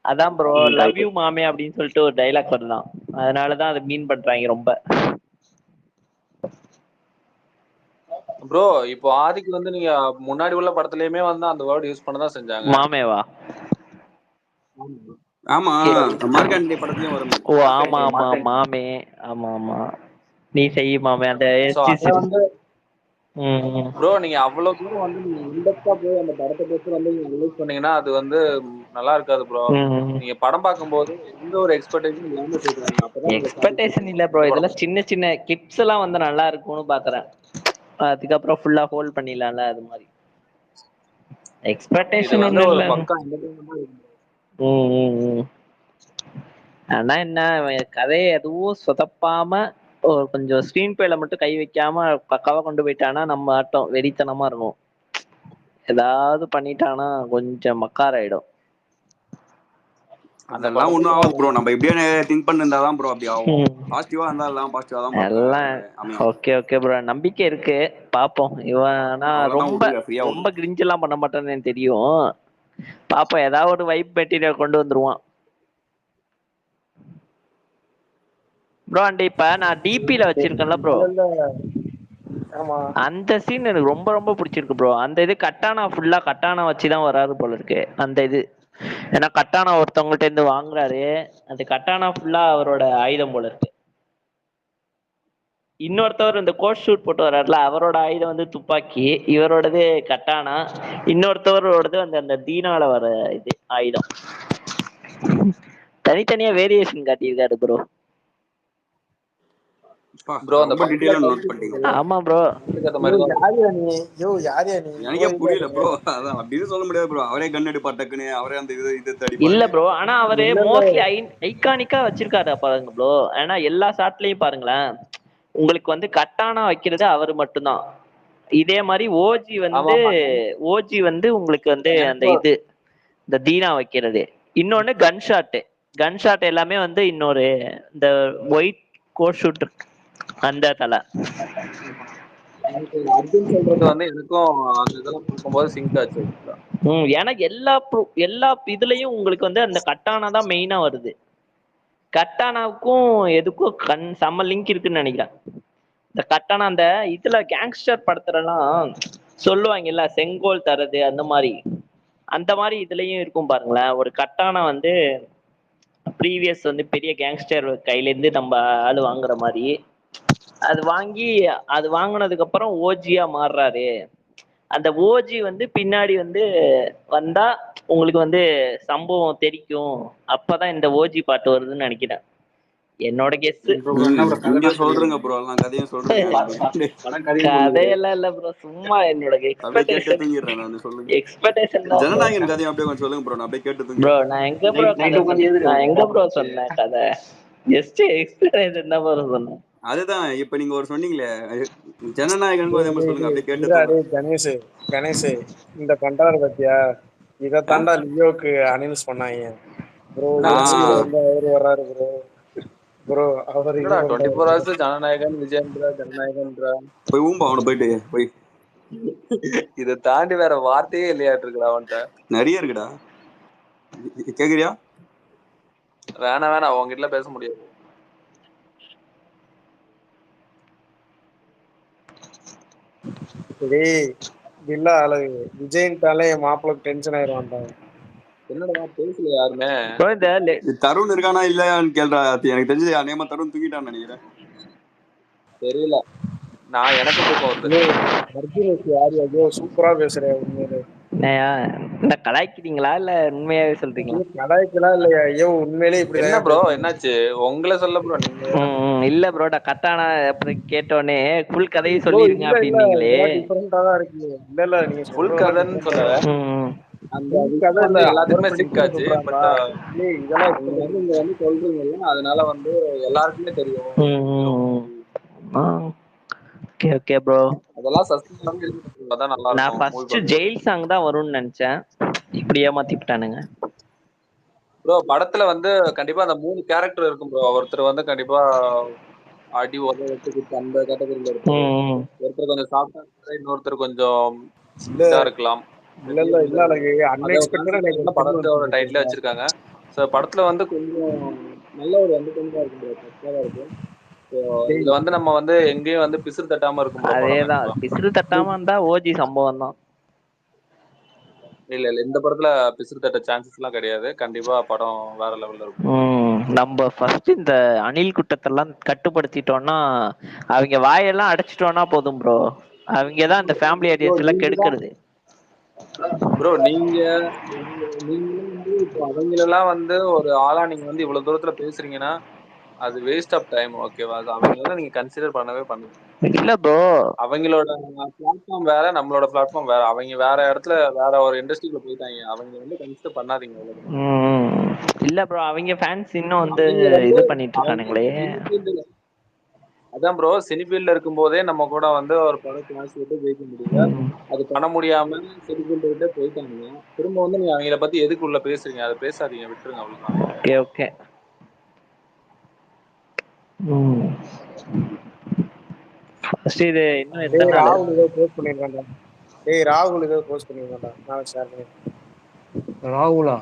அதான் ப்ரோ லவ் யூ மாமே அப்படின்னு சொல்லிட்டு ஒரு டைலாக் வரலாம். அதனாலதான் அதை மீன் பண்றாங்க ரொம்ப. ப்ரோ இப்போ ஆதிக்கு வந்து நீங்க முன்னாடி உள்ள படத்துலயுமே வந்து அந்த வேர்ட் யூஸ் பண்ணதான் செஞ்சாங்க. மாமேவா? ஆமா மார்க் ஆண்டனி படத்துலயும் வருமே. ஓ ஆமா ஆமா மாமே. ஆமா ஆமா நீ செய்ய மாமே அந்த வந்து ப்ரோ நீங்க அவ்வளவு தூரம் வந்து நீங்க இன்டெப்தா போய் அந்த படத்தை பத்தி வந்து நீங்க ரிலீஸ் பண்ணீங்கன்னா அது வந்து நல்லா இருக்காது ப்ரோ. நீங்க படம் பார்க்கும்போது எந்த ஒரு எக்ஸ்பெக்டேஷன் இல்லாம சொல்றாங்க. அப்பதான் எக்ஸ்பெக்டேஷன் இல்ல ப்ரோ, இதெல்லாம் சின்ன சின்ன கிட்ஸ் எல்லாம் வந்து நல்லா இருக்கும்னு பாக்குறேன். அதுக்கப்புறம் ஃபுல்லா ஹோல்ட் பண்ணிடலாம்ல அது மாதிரி. எக்ஸ்பெக்டேஷன் வந்து ஒண்ணும் ஒரு இல்ல. பக்கா ஆனா என்ன கதையை எதுவும் சொதப்பாம கொஞ்சம் ஸ்கிரீன் பிளேல மட்டும் கை வைக்காம பக்காவா கொண்டு போயிட்டானா நம்ம ஆட்டம் வெறித்தனமா இருக்கும். ஏதாவது பண்ணிட்டானா கொஞ்சம் மக்காராயிடும். அதெல்லாம் ஒண்ணும் ஆகாது ப்ரோ. நம்ம இப்படியே திங்க் பண்ணிருந்தாதான் ப்ரோ அப்படி ஆகும். பாசிட்டிவா இருந்தா எல்லாம் பாசிட்டிவா தான் எல்லாம் ஓகே ஓகே ப்ரோ, நம்பிக்கை இருக்கு பாப்போம். இவனா ரொம்ப ரொம்ப கிரிஞ்ச் எல்லாம் பண்ண மாட்டான்னு எனக்கு தெரியும். பாப்போம், ஏதாவது ஒரு வைப் மெட்டீரியல் கொண்டு வந்துருவான் ப்ரோ. அண்ட் இப்ப நான் டிபில வச்சிருக்கேன்ல ப்ரோ, அந்த சீன் எனக்கு ரொம்ப ரொம்ப பிடிச்சிருக்கு ப்ரோ. அந்த இது கட்டானா ஃபுல்லா கட்டானா வச்சுதான் வராது போல இருக்கு அந்த இது. ஏன்னா கட்டானா ஒருத்தவங்கள்ட்ட இருந்து வாங்குறாரு, அந்த கட்டானா ஃபுல்லா அவரோட ஆயுதம் போல இருக்கு. இன்னொருத்தவர் இந்த கோட் ஷூட் போட்டு வர்றாருல, அவரோட ஆயுதம் வந்து துப்பாக்கி, இவரோடது கட்டானா, இன்னொருத்தவரோடது அந்த அந்த தீனால வர இது ஆயுதம். தனித்தனியா வேரியேஷன் காட்டியிருக்காரு ப்ரோ. ப்ரோ அந்த டீடைலா நோட் பண்ணிட்டீங்க. ஆமா ப்ரோ. எனக்கே புரியல ப்ரோ. அதான் அப்படின்னு சொல்ல முடியாது ப்ரோ. அவரே கன் எடுப்பா டக்குன்னு, அவரே அந்த இது தடி இல்ல ப்ரோ, ஆனா அவரு மோஸ்ட்லி ஐகானிக்கா வச்சிருக்காரு பாருங்க ப்ரோ. ஏன்னா எல்லா ஷாட்லயும் பாருங்களேன், உங்களுக்கு வந்து கட்டானா வைக்கிறது அவரு மட்டும்தான். இதே மாதிரி ஓஜி வந்து உங்களுக்கு வந்து அந்த இது இந்த தீனா வைக்கிறது. இன்னொன்னு கன் ஷாட் எல்லாமே வந்து இன்னொரு இந்த ஒயிட் கோட் ஷூட் அந்த தலை. அர்ஜுன் சொல்றது வந்து எனக்கும் அந்த இதெல்லாம் பார்க்கும்போது சிங்க் ஆச்சு. எனக்கு எல்லா இதுலயும் உங்களுக்கு வந்து அந்த கட்டானா தான் மெயினா வருது. கட்டானாவுக்கும் எதுக்கும் செம்ம லிங்க் இருக்குன்னு நினைக்கிறேன். இந்த கட்டானா அந்த இதுல கேங்ஸ்டர் படத்துலலாம் சொல்லுவாங்கல்ல செங்கோல் தரது அந்த மாதிரி இதுலயும் இருக்கும் பாருங்களேன். ஒரு கட்டானா வந்து ப்ரீவியஸ் வந்து பெரிய கேங்ஸ்டர் கையில இருந்து நம்ம ஆளு வாங்குற மாதிரி, அது வாங்கினதுக்கு அப்புறம் ஓஜியா மாறுறாரு. அந்த ஓஜி வந்து பின்னாடி வந்து வந்தா உங்களுக்கு வந்து சம்பவம் தெரிக்கும். அப்பதான் இந்த ஓஜி பாட்டு வருதுன்னு நினைக்கிறேன். என்னோட கெஸ். இங்க சொல்றேங்க ப்ரோ, நான் கதையும் சொல்றேன். கதையெல்லாம் இல்ல ப்ரோ, சும்மா என்னோட அப்படியே கேட்டு தூங்கிடுறேன் நான். சொல்லுங்க எக்ஸ்பெக்டேஷன். ஜனநாயகன் கதையை அப்படியே கொஞ்சம் சொல்லுங்க ப்ரோ, நான் அப்படியே கேட்டு ப்ரோ. தூங்கிடுறேன். நான் எங்க ப்ரோ சொன்னேன் கதை? ஜஸ்ட் எக்ஸ்பெக்டேஷன் தான் ப்ரோ சொன்னேன். அதுதான் இப்ப நீங்க ஒரு சொன்னீங்களே ஜனநாயகனுக்கும் அதே மாதிரி சொல்லுங்க, அப்படியே கேட்டு. கணேஷ் இந்த பண்றாரு பத்தியா, இத தாண்டா லியோக்கு அனௌன்ஸ் பண்ணாங்க ப்ரோ. அவரு வர்றாரு ப்ரோ. ப்ரோ அவர் 24 hours ஜனநாயகன் விஜயேந்திரா ஜனநாயகன்றா போய் ஊம்பா அவனை போயிட்டு போய். இதை தாண்டி வேற வார்த்தையே இல்லையாட்டு இருக்குடா அவன்கிட்ட. நிறைய இருக்குடா. கேக்குறியா? வேணாம் அவங்ககிட்ட பேச முடியாது. இல்ல அழகு விஜய்ன்ட்டாலே என் மாப்பிள்ள டென்ஷன் ஆயிடுவான்டா. என்னடா பேசல யாருமே. தருண் இருக்கானா இல்லையான்னு கேள்றா. எனக்கு தெரிஞ்சது அநேகமா தருண் தூங்கிட்டான்னு நினைக்கிறேன். தெரியல, நான் எனக்கு தூக்கம் வருது. அர்ஜுன் யாரு சூப்பரா பேசுறேன் உண்மையிலே. இந்த கலாய்க்கிறீங்களா இல்ல உண்மையாவே சொல்றீங்களா? கலாய்க்கலாம் இல்லையா? ஐயோ உண்மையிலே இப்படி என்ன ப்ரோ என்னாச்சு உங்களை சொல்ல ப்ரோ? நீங்க இல்ல ப்ரோ, கட்டானா அப்புறம் கேட்டோன்னே ஃபுல் கதையை சொல்லிருங்க அப்படின்னீங்களே. டிஃபரெண்டா தான் இருக்கு. இல்ல நீங்க ஃபுல் கதைன்னு சொல்லல, அந்த கதை எல்லாத்துக்குமே சிங்க் ஆச்சு. பட் இதெல்லாம் நீங்க வந்து சொல்றீங்கல்ல, அதனால வந்து எல்லாருக்குமே தெரியும். Okay okay bro. அதெல்லாம் சஸ்பென்ஸ் பண்ணி எழுதிட்டு அதான் நல்லா இருக்கும். நான் ஃபர்ஸ்ட் ஜெயில் சாங் தான் வரும்னு நினைச்சேன், இப்படி ஏமாத்திட்டானுங்க ப்ரோ. படத்துல வந்து கண்டிப்பா அந்த 3 கேரக்டர் இருக்கும் ப்ரோ. ஒருத்தர் வந்து கண்டிப்பா அடி உதவிட்டு அந்த கேட்டகரியில இருக்கும். ஒருத்தர் கொஞ்சம் சாஃப்டா இருக்காரு, இன்னொருத்தர் கொஞ்சம் இதா இருக்கலாம். படத்தோட டைட்டிலே வச்சிருக்காங்க. ஸோ படத்துல வந்து கொஞ்சம் நல்ல ஒரு என்டர்டைன்மெண்டா இருக்கும் ப்ரோ, பக்காவா இருக்கும். ஸோ இதுல வந்து நம்ம வந்து எங்கேயும் வந்து பிசுறு தட்டாம இருக்கும் ப்ரோ படம் அதேதான், கண்டிப்பா. பிசிறு தட்டாம இருந்தா ஓஜி சம்பவம் தான். இல்ல இந்த படத்துல பிசுறு தட்ட சான்சஸ் எல்லாம் கிடையாது. கண்டிப்பா படம் வேற லெவல்ல இருக்கும். நம்ம ஃபர்ஸ்ட் இந்த அணில் குட்டத்தெல்லாம் கட்டுப்படுத்திட்டோம்னா, அவங்க வாயெல்லாம் அடைச்சிட்டோம்னா போதும் ப்ரோ. அவங்க தான் இந்த ஃபேமிலி ஆடியன்ஸ் எல்லாம் கெடுக்கிறது. ப்ரோ நீங்களும் வந்து இப்போ அவங்களெல்லாம் வந்து ஒரு ஆளா நீங்க வந்து இவ்வளவு தூரத்துல பேசுறீங்கன்னா அது வேஸ்ட் ஆஃப் டைம். ஓகேவா? அவங்களெல்லாம் நீங்க கன்சிடர் பண்ணவே பண்ணுங்க. இல்ல ப்ரோ, அவங்களோட பிளாட்ஃபார்ம் வேற, நம்மளோட பிளாட்ஃபார்ம் வேற. அவங்க வேற இடத்துல வேற ஒரு இண்டஸ்ட்ரிக்குள்ள போயிட்டாங்க. அவங்க வந்து கன்சிடர் பண்ணாதீங்க. இல்ல ப்ரோ, அவங்க ஃபேன்ஸ் இன்னும் வந்து அவங்க வந்து இது பண்ணிட்டு இருக்கானுங்களே. அதான் ப்ரோ, சினிஃபீல்ட்ல இருக்கும் போதே நம்ம கூட வந்து ஒரு படம் கிளாஸ் விட்டு ஜெயிக்க முடியல. அது பண்ண முடியாம சினிஃபீல்ட் விட்டு போயிட்டாங்க. திரும்ப வந்து நீங்க அவங்கள பத்தி எதுக்கு உள்ள பேசுறீங்க? அதை பேசாதீங்க, விட்டுருங்க, அவ்வளவுதான். Okay okay. ஃபர்ஸ்ட் இது இன்னும் எத்தனை நாள்? ராகுல் ஏதோ போஸ்ட் பண்ணிருக்கான்டா. ராகுல் ஏதோ போஸ்ட் பண்ணிருக்கான்டா. நான் ஷேர் பண்ணிருக்கேன். ராகுலா?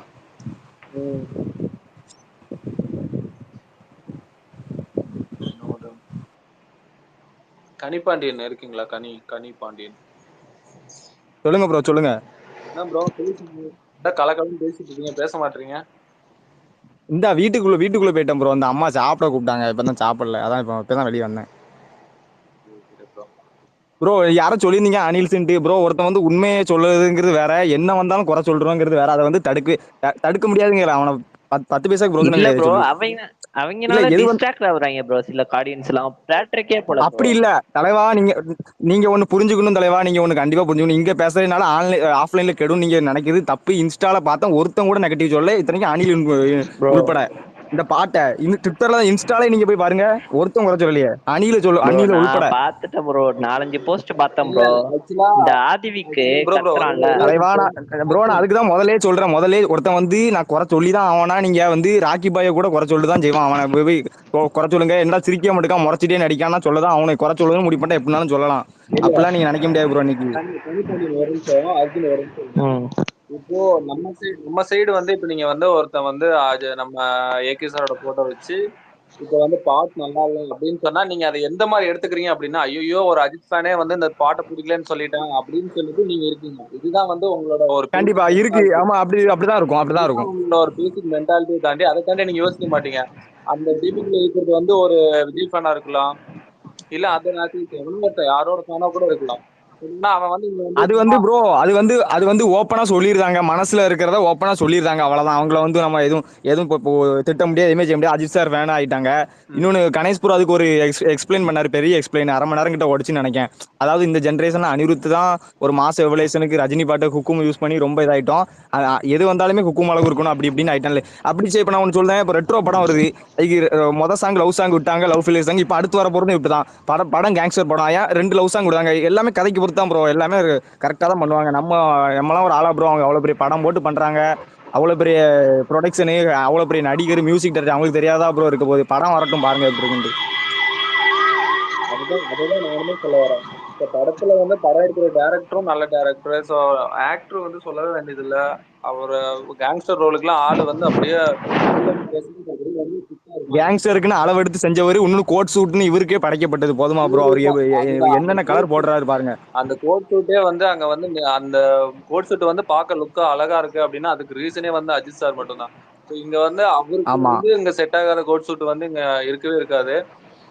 கனிபாண்டியன் இருக்கீங்களா? கனி பாண்டியன். சொல்லுங்க ப்ரோ, சொல்லுங்க. என்ன ப்ரோ கலக்கலன்னு பேசிட்டு இருக்கீங்க, பேச மாட்டீங்க? இந்த வீட்டுக்குள்ள போயிட்டேன் ப்ரோ. அந்த அம்மா சாப்பிட கூப்பிட்டாங்க, இப்பதான் சாப்பிடல, அதான் இப்பதான் வெளியே வந்தேன் ப்ரோ. யாரும் சொல்லியிருந்தீங்க அனில்ஸ்ன்ட்டு ப்ரோ. ஒருத்தன் வந்து உண்மையை சொல்லுறதுங்கிறது வேற, என்ன வந்தாலும் குறை சொல்றோங்கிறது வேற. அதை வந்து தடுக்க முடியாதுங்க. அவனை 10 பைசாக்கு பிரோஜனம் இல்ல கிடையாது ப்ரோ, சொல்லி. அவங்கனால டிஸ்ட்ராக்ட் ஆகுறாங்க ப்ரோ சில ஆடியன்ஸ் எல்லாம். பிளாட்டருக்கே போல அப்படி இல்ல தலைவா. நீங்க ஒண்ணு புரிஞ்சுக்கணும் தலைவா. நீங்க ஒண்ணு கண்டிப்பா புரிஞ்சுக்கணும். இங்க பேசுறதுனால ஆஃப்லைன்ல கெடும் நீங்க நினைக்கிறது தப்பு. இன்ஸ்டால பார்த்தா ஒருத்தன் கூட நெகட்டிவ் சொல்ல, இத்தனைக்கும் அனில் உள்பட. இந்த பாட்டை ட்விட்டர்ல, இன்ஸ்டால நீங்க போய் பாருங்க, ஒருத்தன் குறை சொல்லலையே. அணில உள்பட. பாத்துட்டேன் ப்ரோ, 4-5 போஸ்ட் பார்த்தேன் ப்ரோ. இந்த ஆதிவிக்கு கத்துறான்ல தலைவா. ப்ரோ நான் அதுக்குதான் முதலே சொல்றேன். முதலே ஒருத்தன் வந்து நான் குறை சொல்லிதான் அவனா. நீங்க வந்து ராக்கி பாய கூட குறை சொல்லிதான் செய்வான். அவனை போய் குறை சொல்லுங்க, என்ன சிரிக்க மாட்டேக்கா, முறைச்சிட்டே நடிக்கான்னா சொல்லதான். அவனை குறை சொல்லுன்னு முடிவு பண்ணா எப்படினாலும் சொல்லலாம். அப்படிலாம் நீங்க நினைக்க முடியாது ப்ரோ. இன்னைக்கு இப்போ நம்ம சைடு வந்து இப்ப நீங்க வந்து ஒருத்தன் வந்து நம்ம ஏகே சாரோட போட்டோ வச்சு இப்ப வந்து பாட்டு நல்லா இல்லை அப்படின்னு சொன்னா நீங்க அதை எந்த மாதிரி எடுத்துக்கிறீங்க அப்படின்னா, ஐயோ ஒரு அஜித் ஃபேனே வந்து இந்த பாட்டை பிடிக்கலன்னு சொல்லிட்டாங்க அப்படின்னு சொல்லிட்டு நீங்க இருக்கீங்க. இதுதான் வந்து உங்களோட ஒரு கண்டிப்பா இருக்கு. ஆமா, அப்படிதான் இருக்கும். உங்களோட ஒரு பேசிக் மென்டாலிட்டியை தாண்டி அதை தாண்டி நீங்க யோசிக்க மாட்டீங்க. அந்த டீமுக்குள்ள இருக்கிறது வந்து ஒரு விஜய் ஃபேனா இருக்கலாம், இல்ல அதர் யாரோட ஃபேனா கூட இருக்கலாம். அது வந்து ப்ரோ, அது வந்து ஓப்பனா சொல்லிருந்தாங்க. மனசுல இருக்கிறத ஓப்பனா சொல்லிருந்தாங்க, அவ்வளவுதான். அவங்கள வந்து நம்ம எதுவும் இப்போ திட்ட முடியாது, எதுவுமே செய்ய முடியாது. அஜித் சார் வேணா ஆயிட்டாங்க. இன்னொன்னு கணேஷ் ப்ரோ அதுக்கு ஒரு எக்ஸ்பிளைன் பண்ணாரு, பெரிய எக்ஸ்பிளைன். 1/2 மணி நேரம் கிட்ட ஓடிச்சுன்னு நினைக்கிறேன். அதாவது இந்த ஜென்ரேஷன்ல அனிருத் தான் ஒரு மாச எவலேஷனுக்கு ரஜினி பாட்டை ஹுக்கும் யூஸ் பண்ணி ரொம்ப இதாயிட்டோம். எது வந்தாலுமே ஹுக்கும் அளவு இருக்கணும், அப்படி இப்படின்னு ஆயிட்டான்ல. அப்படி இப்ப நான் ஒன்று சொல்றேன். இப்போ ரெட்ரோ படம் வருது. அதுக்கு மொதல் சாங் லவ் சாங் விட்டாங்க, லவ் ஃபெயிலியர் சாங். இப்போ அடுத்து வர போறதும் இப்படிதான். படம் கேங்ஸ்டர் படம், ஏன் 2 லவ் சாங் விடுவாங்க. எல்லாமே கதைக்கு பொறுத்து தான் ப்ரோ. எல்லாமே கரெக்டா தான் பண்ணுவாங்க. நம்மலாம் ஒரு ஆளா ப்ரோ. அவங்க அவ்வளவு பெரிய படம் போட்டு பண்றாங்க, அவ்வளவு பெரிய ப்ரொடக்ஷனு, அவ்வளவு பெரிய நடிகர், மியூசிக் டைரக்டர். அவங்களுக்கு தெரியாதா ப்ரோ இருக்க போகுது. படம் வரட்டும், பாருங்க எப்படி இருக்குன்னு. அதுதான் நானுமே சொல்ல வரேன். இப்ப படத்துல வந்து படம் எடுக்கிற டேரக்டரும் நல்ல டேரக்டர். ஸோ ஆக்டர் வந்து சொல்லவே வேண்டியது இல்ல. அவர் கேங்ஸ்டர் ரோலுக்குலாம் ஆளு வந்து அப்படியே கேங்ஸ்டருக்குன்னு அளவு எடுத்து செஞ்சவர். இன்னும் கோட் சூட்னு இவருக்கே படைக்கப்பட்டது போதுமா ப்ரோ? அவர் என்னென்ன கலர் போடுறாரு பாருங்க. அந்த கோட் சூட்டே வந்து அங்க வந்து அந்த கோட் சூட் வந்து பார்க்க லுக்கா அழகா இருக்கு அப்படின்னா அதுக்கு ரீசனே வந்து அஜித் சார் மட்டும்தான். ஸோ இங்க வந்து அவருக்கு வந்து இங்க செட் ஆகாத கோட் சூட் வந்து இங்க இருக்கவே இருக்காது.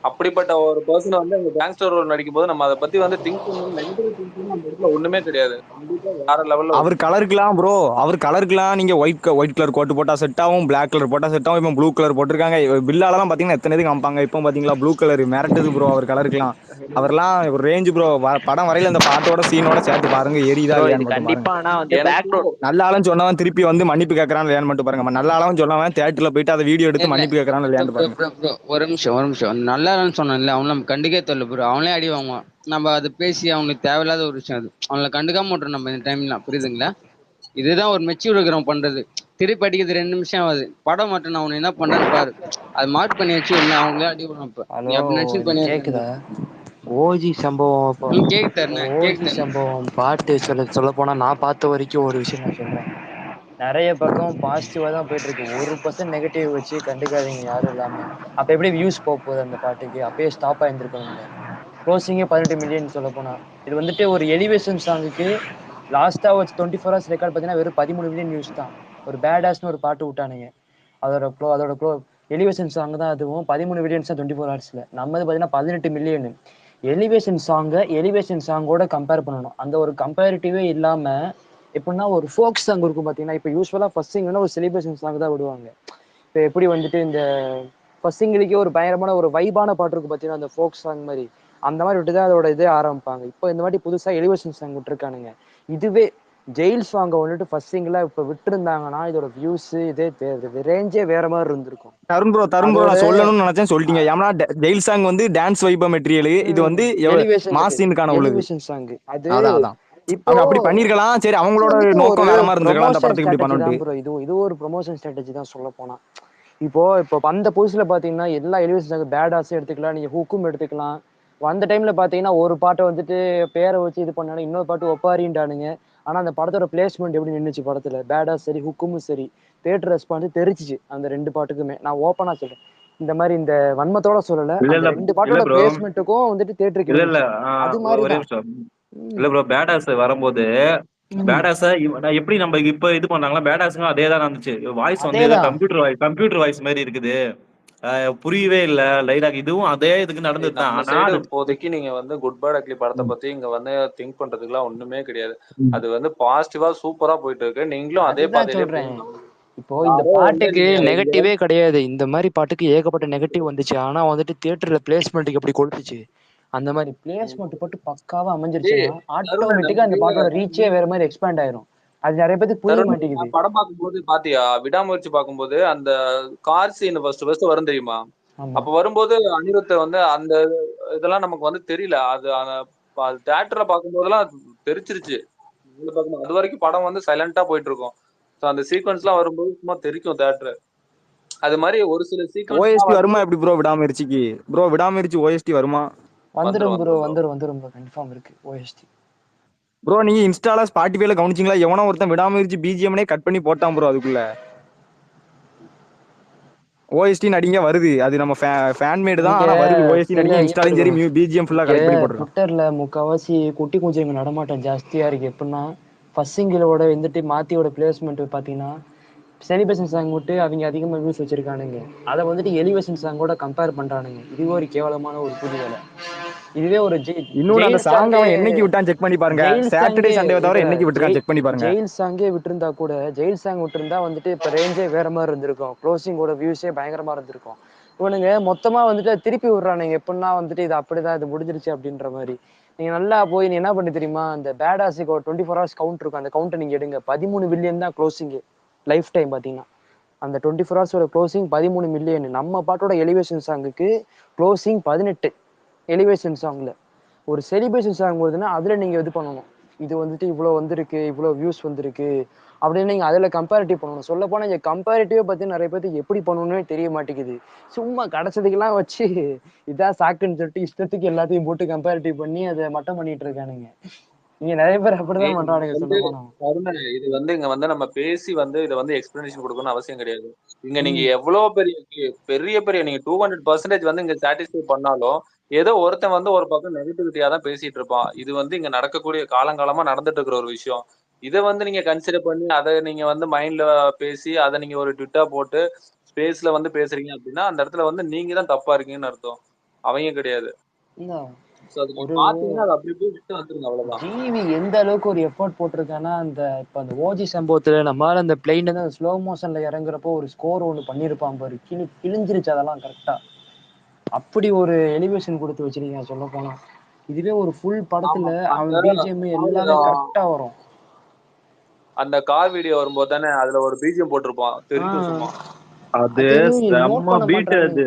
அப்படிப்பட்ட ஒரு பர்சன் வந்து இந்த கேங்ஸ்டர் ரோல் நடிக்கும் போது நம்ம அதை பத்தி வந்து திங்க் பண்ணணும். நெகட்டிவ் திங்கிங் அந்த இடத்துல ஒண்ணுமே கிடையாது. கண்டிப்பா வேற லெவல்ல அவர் கலருக்குலாம் ப்ரோ, அவர் கலருக்குலாம் நீங்க ஒயிட் கலர் கோட் போட்டா செட் ஆகும், பிளாக் கலர் போட்டா செட் ஆகும். இப்போ ப்ளூ கலர் போட்டிருக்காங்க. பில்லாலலாம் பாத்தீங்கன்னா எத்தனை இது காமிப்பாங்க. இப்போ பாத்தீங்களா ப்ளூ கலர் மிரட்டுது ப்ரோ. அவர் கலருக்குலாம் அவர்லாம் ஒரு ரேஞ்ச் ப்ரோ. படம் வரையில அந்த பாட்டோட சீனோட சேர்த்து பாருங்க, எரியுதா இல்லையான்னு மட்டும் பாருங்க. நல்ல ஆளுன்னு சொன்னவன் திருப்பி வந்து மன்னிப்பு கேட்கறான் இல்லையான்னு மட்டும் பாருங்க. நல்ல ஆளுன்னு சொன்னவன் தியேட்டர்ல போயிட்டு அதை வீடியோ எடுத்து மன்னிப்பு கேட்கறான் இல்லையான்னு பாருங்க. ஒரு நிமிஷம் நல்லா இல்லைன்னு சொன்னேன்ல, அவனை நம்ம கண்டுக்கே தெரியல ப்ரோ. அவனே அடி வாங்குவான். நம்ம அதை பேசி அவனுக்கு தேவையில்லாத ஒரு விஷயம். அது அவனை கண்டுக்காம விட்டுறோம் நம்ம இந்த டைம்லாம். புரியுதுங்களா? இதுதான் ஒரு மெச்சூர் இருக்கிறவன் பண்றது. திருப்பி அடிக்கிறது 2 நிமிஷம் ஆகுது. படம் மட்டும் நான் அவனை என்ன பண்றேன்னு பாரு. அது மார்க் பண்ணி வச்சு இல்லை அவங்களே அடி விடுறோம். இப்ப நீ அப்படி நினைச்சு பண்ணி கேக்குதா? ஓஜி சம்பவம் கேக்குதாருண்ணே? ஓஜி சம்பவம் பாட்டு சொல்ல போனா நான் பார்த்த வரைக்கும் ஒரு விஷயம் நான் சொல்றேன். நிறைய பக்கம் பாசிட்டிவா தான் போயிட்டு இருக்கு. 1% நெகட்டிவ் வச்சு கண்டுக்காதீங்க யாரும் இல்லாம. அப்ப எப்படி வியூஸ் போகுது அந்த பாட்டுக்கு? அப்பயே ஸ்டாப் ஆயிருந்திருக்கணும்ல. க்ளோசிங்கே 18 மில்லியன் சொல்ல போனா. இது வந்துட்டு ஒரு எலிவேஷன் சாங்குக்கு லாஸ்டா ஒரு 24 ஹவர்ஸ் ரெக்கார்ட் பார்த்தீங்கன்னா வெறும் 13 மில்லியன் வியூஸ் தான். ஒரு பேடாஸ்னு ஒரு பாட்டு விட்டானுங்க. அதோட எலிவேஷன் சாங் தான் அதுவும் 13 மில்லியன்ஸ் தான் 24 ஹவர்ஸ்ல. நம்மது பார்த்தீங்கன்னா 18 மில்லியன். எலிவேஷன் சாங்கோட கம்பேர் பண்ணணும். அந்த ஒரு கம்பேரிட்டிவே இல்லாம எப்படின்னா ஒரு ஃபோக் சாங் இருக்கும் பார்த்தீங்கன்னா, இப்போ யூஸ்வலா ஃபர்ஸ்ட் சிங்கிள்னா ஒரு செலிப்ரேஷன் சாங் தான் விடுவாங்க. இப்போ எப்படி வந்துட்டு இந்த ஃபர்ஸ்ட் சிங்கிளுக்கே ஒரு பயங்கரமான ஒரு வைபான பாட்டு இருக்கும் பார்த்தீங்கன்னா, அந்த ஃபோக் சாங் மாதிரி அந்த மாதிரி விட்டு தான் அதோட இதே ஆரம்பிப்பாங்க. இப்போ இந்த மாதிரி புதுசா எலிவேஷன் சாங் விட்டுருக்கானுங்க. இதுவே ஜெயில் சாங்கை வந்துட்டு ஃபர்ஸ்ட் சிங்கிளா இப்போ விட்டுருந்தாங்கன்னா இதோட வியூஸ் இதே ரேஞ்சே வேற மாதிரி இருந்திருக்கும். தருண் ப்ரோ அதோட நான் சொல்லணும்னு நினைச்சேன் சொல்லிட்டீங்க. ஏன்னா ஜெயில் சாங் வந்து டான்ஸ் வைப மெட்டீரியல், இது வந்து மாசின்கான உள்ளது. எலிவேஷன் சாங் அது அதான் இப்போ அவங்க அப்படி பண்ணிருக்கலாம். சரி, அவங்களோட வந்துட்டு ஒரு நோக்கம் வேற மாதிரி இருந்திருக்கலாம் அந்த ப்ரொமோஷன் படத்துக்கு இப்படி ஸ்ட்ராட்டஜி தான் பண்ணிட்டு. ப்ரோ. இது ஒரு ப்ரொமோஷன் ஸ்ட்ராட்டஜி தான் சொல்ல போனா. இப்போ அந்த புதுசுல பாத்தீங்கன்னா எல்லா எலிவேஷன் சாங் பேடாஸும் எடுத்துக்கலாம், நீங்க ஹுக்கும் எடுத்துக்கலாம். அந்த டைம்ல பாத்தீங்கன்னா ஒரு பாட்டை வந்துட்டு பேரை வச்சு இது பண்ணாலும் இன்னொரு பாட்டு ஒப்பாரின்டானுங்க. ஆனா அந்த படத்தோட பிளேஸ்மெண்ட் எப்படி நின்றுச்சு படத்துல, பேடாஸ் சரி ஹுக்கும் சரி, தேட்டர் ரெஸ்பான்ஸ் தெரிஞ்சிச்சு அந்த ரெண்டு பாட்டுக்குமே. நான் ஓப்பனா சொல்றேன், இந்த மாதிரி இந்த வன்மத்தோட சொல்லல, இல்ல அந்த இல்ல ரெண்டு இல்ல பாட்டோட ப்ரோ, பிளேஸ்மெண்ட்டுக்கும் வந்துட்டு தேட்டருக்கு இல்ல இல்ல இருந்துச்சு. அது மாதிரி ஒரே தான். நிமிஷம். இல்ல ப்ரோ, பேடாஸ் வரும்போது பேடாஸ எப்படி நம்ம இப்ப இது பண்ணாங்களா, பேடாஸுங்க அதே தான் இருந்துச்சு. வாய்ஸ் வந்து ஏதோ அதேதான். கம்ப்யூட்டர் வாய்ஸ் மாதிரி இருக்குது, புரியவே இல்ல டைலாக். இதுவும் அதே இதுக்கு நடந்தது தான். நம்ம ஆனா சைடு அது இப்போதைக்கு நீங்க வந்து குட் பேட் அக்லி படத்தை பத்தி இங்க வந்து திங்க் பண்றதுக்குலாம் ஒண்ணுமே கிடையாது. அது வந்து பாசிட்டிவா சூப்பரா போயிட்டு இருக்கு. நீங்களும் அதே அதுதான் பாதையிலே சொல்றேன். போகணும். இப்போ இந்த யாரோ வந்து பாட்டுக்கு நீங்க நெகட்டிவே கிடையாது. இந்த மாதிரி பாட்டுக்கு ஏகப்பட்ட நெகட்டிவ் வந்துச்சு. ஆனா வந்துட்டு தியேட்டர்ல பிளேஸ்மெண்ட்டுக்கு எப்படி கொடுத்துச்சு. அந்த மாதிரி பிளேஸ்மெண்ட் போட்டு பக்காவா அமைஞ்சிருச்சுன்னா தருண் ஆட்டோமேட்டிக்கா அந்த நமக்கு பாட்டோட ரீச்சே வேற மாதிரி எக்ஸ்பேண்ட் ஆயிரும். அது நிறைய பேருக்கு புரிய தருண் மாட்டேங்குது. நான் படம் பார்க்கும்போது பாத்தியா, விடாமுயற்சி பார்க்கும்போது அந்த கார் சீன் ஃபர்ஸ்ட் வரும் தெரியுமா? ஆமா. அப்ப வரும்போது அனிருத்த வந்து அந்த இதெல்லாம் நமக்கு வந்து தெரியல. அது தியேட்டர்ல பார்க்கும்போதெல்லாம் தெரிச்சிருச்சு. அது வரைக்கும் படம் வந்து சைலண்டா போயிட்டு இருக்கும். அந்த சீக்வன்ஸ் எல்லாம் வரும்போது சும்மா தெரிக்கும் தியேட்டர். அது மாதிரி ஒரு சில சீக்வன்ஸ் ஓஎஸ்டி வந்து வருமா எப்படி ப்ரோ விடாமுயற்சிக்கு? ப்ரோ விடாமுயற்சி ஓஎஸ்டி வருமா? வந்துரும் ப்ரோ. வந்துரும் ப்ரோ. கன்ஃபார்ம் இருக்கு ஓஎஸ்டி. ப்ரோ நீங்க இன்ஸ்டால ஸ்பாட்டிஃபைல கவனிச்சிங்களா? எவனோ ஒருத்தன் விடாமுயற்சி பிஜிஎம்னே கட் பண்ணி போட்டான் ப்ரோ. அதுக்குள்ள ஓஎஸ்டி நடிங்க வருது. அது நம்ம ஃபேன் மேட் தான், இங்க ஆனா வருது ஓஎஸ்டி இல்ல நடிங்க. இங்க இன்ஸ்டாலையும் சரி பிஜிஎம் ஃபுல்லா இங்க கலெக்ட் பண்ணி போட்டுருக்கான். ட்விட்டர்ல முக்காவாசி குட்டி குஞ்சங்க நடமாட்டம் ஜாஸ்தியா இருக்கு. எப்படின்னா ஃபர்ஸ்ட் சிங்கிளோட வந்துட்டு மாத்தியோட பிளேஸ்மெண்ட் பாத்தீங்கன்னா செலிப்ரேஷன் சாங் விட்டு அவங்க அதிகமாக வியூஸ் வச்சிருக்கானுங்க. அதை வந்துட்டு எலிவேஷன் சாங்கோட கம்பேர் பண்றானுங்க. இதுவே ஒரு கேவலமான ஒரு புது வேலை. இதுவே ஒரு இன்னொன்னு அந்த ஜெயில் சாங் சாங்கே அவன் என்னைக்கு விட்டான் செக் பண்ணி பாருங்க. ஜெயில் சாட்டர்டே சாங்கே சண்டே தவிர இல்ல என்னைக்கு விட்டுருக்கான் செக் பண்ணி பாருங்க. ஜெயில் சாங்கே விட்டுருந்தா கூட ஜெயில் சாங் விட்டுருந்தா வந்துட்டு இப்ப ரேஞ்சே வேற மாதிரி இருந்திருக்கும். க்ளோசிங்கோட வியூஸே பயங்கரமா இருந்திருக்கும். இவனுங்க மொத்தமா வந்துட்டு திருப்பி விடுறானுங்க. எப்படின்னா வந்துட்டு இது அப்படிதான், இது முடிஞ்சிருச்சு அப்படின்ற மாதிரி. நீங்க நல்லா போய் நீ என்ன பண்ணி தெரியுமா, அந்த பேடாஸுக்கு ஒரு 24 ஹவர்ஸ் கவுண்ட் இருக்கும். அந்த கவுண்ட்டை நீங்க எடுங்க. 13 பில்லியன் தான் க்ளோசிங் லைஃப் டைம் பாத்தீங்கன்னா. அந்த 24 ஹவர்ஸோட க்ளோசிங் 13 மில்லியன். நம்ம பாட்டோட எலிவேஷன் சாங்குக்கு க்ளோசிங் 18 எலிவேஷன் சாங்ல. ஒரு செலிப்ரேஷன் சாங் வருதுன்னா அதுல நீங்க இது பண்ணணும், இது வந்துட்டு இவ்வளவு வந்திருக்கு, இவ்வளவு வியூஸ் வந்திருக்கு அப்படின்னு நீங்க அதுல கம்பேரிட்டிவ் பண்ணணும். சொல்ல போனா இங்க கம்பேரிட்டிவ் பத்தி நிறைய பேருக்கு எப்படி பண்ணணும்னே தெரிய மாட்டேங்குது. சும்மா கிடைச்சதுக்கெல்லாம் வச்சு இதான் சாக்குன்னு சொல்லிட்டு இஷ்டத்துக்கு எல்லாத்தையும் போட்டு கம்பேரிட்டிவ் பண்ணி அதை மட்டம் பண்ணிட்டு இருக்கானுங்க. இங்க நிறைய பேர் அப்படிதான் பண்றானுங்க சொல்ல போனா. இது வந்து இங்க வந்து நம்ம பேசி வந்து இதை வந்து எக்ஸ்பிளனேஷன் கொடுக்கணும்னு அவசியம் கிடையாது. இங்க நீங்க எவ்வளவு பெரிய பெரிய நீங்க 200% வந்து இங்க சாட்டிஸ்ஃபை பண்ணாலும் ஏதோ ஒருத்தன் வந்து ஒரு பக்கம் நெகட்டிவிட்டியா தான் பேசிட்டு இருப்பான். இது வந்து இங்க நடக்கக்கூடிய காலங்காலமா நடந்துட்டு இருக்கிற ஒரு விஷயம். இதை வந்து நீங்க கன்சிடர் பண்ணி அதை நீங்க வந்து மைண்ட்ல பேசி அதை நீங்க ஒரு ட்விட்டா போட்டு ஸ்பேஸ்ல வந்து பேசுறீங்க அப்படின்னா அந்த இடத்துல வந்து நீங்க தான் தப்பா இருக்கீங்கன்னு அர்த்தம், அவங்க கிடையாது. ஒரு பாத்தீங்கன்னா அது அப்படி போய் விட்டு வந்துருங்க, அவ்வளவுதான். ஜிவி எந்த அளவுக்கு ஒரு எஃபோர்ட் போட்டிருக்கான்னா அந்த இப்ப அந்த ஓஜி சம்பவத்துல நம்மளால அந்த பிளைன் தான் ஸ்லோ மோஷன்ல இறங்குறப்போ ஒரு ஸ்கோர் ஒன்று பண்ணியிருப்பான் பாரு, கிழிஞ்சிருச்சு அதெல்லாம் கரெக்டா. அப்படி ஒரு எலிவேஷன் கொடுத்து வச்சிருக்கீங்க சொல்ல போனா. இதுவே ஒரு ஃபுல் படத்துல அவன் பிஜிஎம் எல்லாமே கரெக்டா வரும். அந்த கார் வீடியோ வரும்போது தானே அதுல ஒரு பிஜிஎம் போட்டிருப்பான், தெரிக்கும் சும்மா. அது செம்ம பீட். அது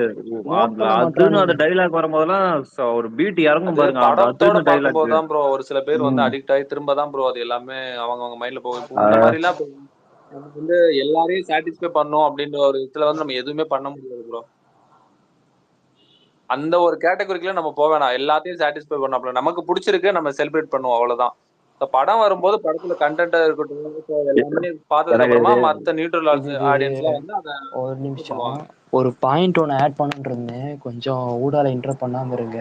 அதுன்னு அந்த டைலாக் வரும்போதெல்லாம் ஒரு பீட் இறங்கும் பாருங்க. படத்தோட அதுன்னு டைலாக் பார்க்கும்போது தான் ப்ரோ ஒரு சில பேர் வந்து அடிக்ட் ஆகி திரும்ப தான் ப்ரோ அது எல்லாமே அவங்க மைண்ட்ல போகும். இந்த மாதிரி எல்லாம் நம்ம வந்து எல்லாரையும் சாட்டிஸ்ஃபை பண்ணோம் அப்படின்ற ஒரு இதுல வந்து நம்ம எதுவுமே பண்ண முடியாது ப்ரோ. அந்த ஒரு கேட்டகரிக்குள்ள நம்ம போக வேணாம். எல்லாத்தையும் சாட்டிஸ்ஃபை பண்ணோம், நமக்கு பிடிச்சிருக்கு நம்ம செலிப்ரேட் பண்ணுவோம், அவ்வளவுதான். படம் வரும்போது படத்துல கண்டென்ட்டா இருக்கட்டும், so எல்லாமே பார்த்ததுக்கு எனக்கு அப்புறமா மத்த நியூட்ரல் இதுக்கு ஆடியன்ஸ்லாம் வந்து அதை ஒரு நிமிஷம் பண்ணுவாங்க. ஒரு பாயிண்ட் ஒன்று ஆட் பண்ணிட்டு இருந்தேன், கொஞ்சம் ஊடால இன்டர் பண்ணாம இருங்க.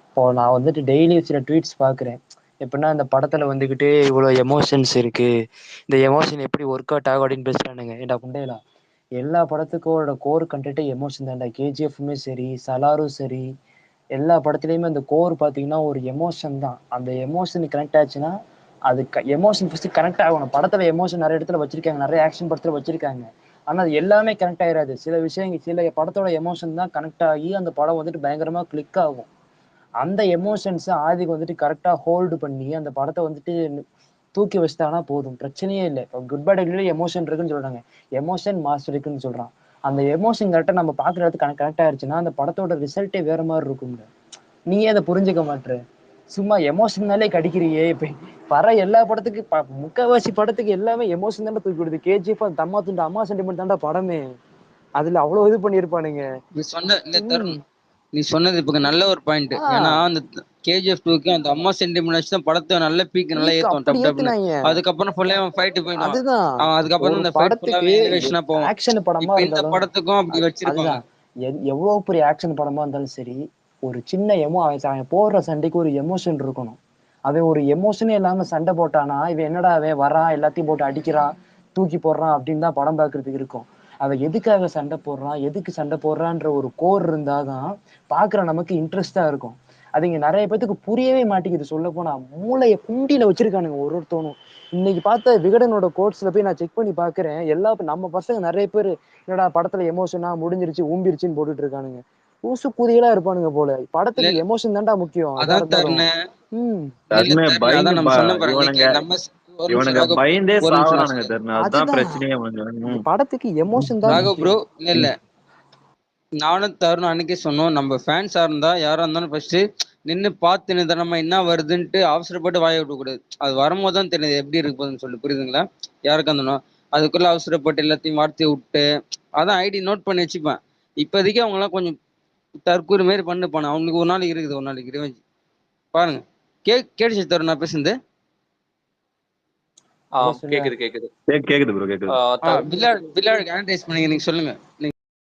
இப்போ நான் வந்துட்டு டெய்லி சில ட்வீட்ஸ் பார்க்குறேன். எப்படின்னா இந்த படத்துல வந்துக்கிட்டு இவ்வளோ எமோஷன்ஸ் இருக்கு, இந்த எமோஷன் எப்படி ஒர்க் அவுட் ஆகும் அப்படின்னு பேசுறானுங்க. ஏண்டா புண்டையலா, எல்லா படத்துக்கோட கோர் கண்டென்ட்டே எமோஷன் தான்டா. கேஜிஎஃப்மே சரி, சலாரும் சரி, எல்லா படத்துலையுமே அந்த கோர் பார்த்தீங்கன்னா ஒரு எமோஷன் தான். அந்த எமோஷன் கனெக்ட் ஆச்சுன்னா அது எமோஷன் ஃபர்ஸ்ட் கனெக்ட் ஆகணும். படத்துல எமோஷன் நிறைய இடத்துல வச்சிருக்காங்க, நிறைய ஆக்ஷன் படத்துல வச்சிருக்காங்க. ஆனா அது எல்லாமே கனெக்ட் ஆயிராது. சில விஷயங்கள் சில படத்தோட எமோஷன் தான் கனெக்ட் ஆகி அந்த படம் வந்துட்டு பயங்கரமா கிளிக் ஆகும். அந்த எமோஷன்ஸ் ஆதிக்கு வந்துட்டு கரெக்டா ஹோல்டு பண்ணி அந்த படத்தை வந்துட்டு தூக்கி வச்சுட்டானா போதும், பிரச்சனையே இல்லை. இப்போ குட் பை டெல்லியில எமோஷன் இருக்குன்னு சொல்றாங்க, எமோஷன் மாஸ்டர் இருக்குன்னு சொல்றான். அந்த எமோஷன் கரெக்டா நம்ம பாக்குற இடத்துக்கு கனெக்ட் ஆயிடுச்சுன்னா அந்த படத்தோட ரிசல்ட்டே வேற மாதிரி இருக்கும்ல. நீயே அதை புரிஞ்சுக்க மாட்ற, சும்மா எமோஷனாலே கடிக்கிறியே. இப்ப வர எல்லா படத்துக்கு முக்கால்வாசி படத்துக்கு எல்லாமே எமோஷன் தானே தூக்கி விடுது. கேஜிஎஃப் அம்மா துண்டு அம்மா சென்டிமெண்ட் தான்டா படமே. அதுல அவ்வளவு இது பண்ணிருப்பானுங்க. நீ சொன்ன இல்ல தருண், நீ சொன்னது இப்ப நல்ல ஒரு பாயிண்ட். ஏன்னா அந்த கேஜிஎஃப் 2க்கு அந்த அம்மா சென்டிமெண்ட் தான் படத்தை நல்ல பீக் நல்லா ஏத்தும் அப்படி டப் டப்னு. ஏத்துனாங்க. அதுக்கப்புறம் ஃபுல்லா அவன் ஃபைட் போயிடுவான். அதுதான் அவன் அதுக்கப்புறம் ஒரு அந்த ஃபைட் படத்துக்கு ஃபுல்லாவே எலிவேஷனா போவான். ஆக்ஷன் படமா இப்ப இந்த இருந்தாலும் படத்துக்கும் அப்படி வச்சிருப்பாங்க. அதுதான் எவ்வளவு பெரிய ஆக்ஷன் படமா இருந்தாலும் சரி, ஒரு சின்ன அவன் போடுற சண்டைக்கு ஒரு எமோஷன் இருக்கணும். அவன் ஒரு எமோஷனே இல்லாம சண்டை போட்டானா இவன் என்னடா அவன் வரான் எல்லாத்தையும் போட்டு அடிக்கிறான் தூக்கி போடுறான் அப்படின்னு தான் படம் பார்க்கறதுக்கு இருக்கும். அவன் எதுக்காக சண்டை போடுறான், எதுக்கு சண்டை போடுறான்ற ஒரு கோர் இருந்தாதான் பாக்குற நமக்கு இன்ட்ரெஸ்டா இருக்கும். அது இங்க நிறைய பேத்துக்கு புரியவே மாட்டேங்குது. சொல்ல போனா மூளைய குண்டியில வச்சிருக்கானுங்க ஒருத்தனும். இன்னைக்கு பார்த்த விகடனோட கோட்ஸ்ல போய் நான் செக் பண்ணி பாக்குறேன், எல்லா நம்ம பசங்க நிறைய பேர் என்னடா படத்துல எமோஷனா முடிஞ்சிருச்சு ஊம்பிருச்சுன்னு போட்டுட்டு இருக்கானுங்க. ஊசு கூதிகளா இருப்பானுங்க போல. படத்துக்கு எமோஷன் தான்டா முக்கியம். அதான் தருண், தருண் அதான் நம்ம சொன்ன பாரு இவனுங்க அன்னைக்கு நம்ம ஒரு நிமிஷம் இவனுங்க ராகவ், பயந்தே ஒரு நிமிஷம் நான் சாவறானுங்க சொல்றேன். தருண், அதுதான் பிரச்சனையே அவனுங்க. படத்துக்கு எமோஷன் தான் ராகவ் ப்ரோ, முக்கியம். இல்ல நானும் தருண் அன்னைக்கே சொன்னோம், நம்ம ஃபேன்ஸா இருந்தா யாரா இருந்தாலும் ஃபர்ஸ்ட் நின்னு பார்த்து நிதானமா என்ன வருதுன்ட்டு அவசரப்பட்டு வாய விட்டு கூடாது. அது வரும்போது தான் தெரியுது எப்படி இருக்கு போகுதுன்னு சொல்லி, புரியுதுங்களா? யாருக்கு அந்த அதுக்குள்ள அவசரப்பட்டு எல்லாத்தையும் வார்த்தையை விட்டு அதான் ஐடி நோட் பண்ணி வச்சுப்பேன். இப்போதைக்கு அவங்க எல்லாம் கொஞ்சம் தற்கூறு மாரி பண்ணு போனேன். அவங்களுக்கு ஒரு நாளைக்கு இருக்குது, ஒரு நாளைக்கு ரிவெஞ்ச் பாருங்க. கேட்டுச்சு தருண் நான் பேசுனது? கேக்குது கேக்குது ப்ரோ கேக்குது. விளையாடு அனலைஸ் பண்ணீங்க, நீங்க சொல்லுங்க.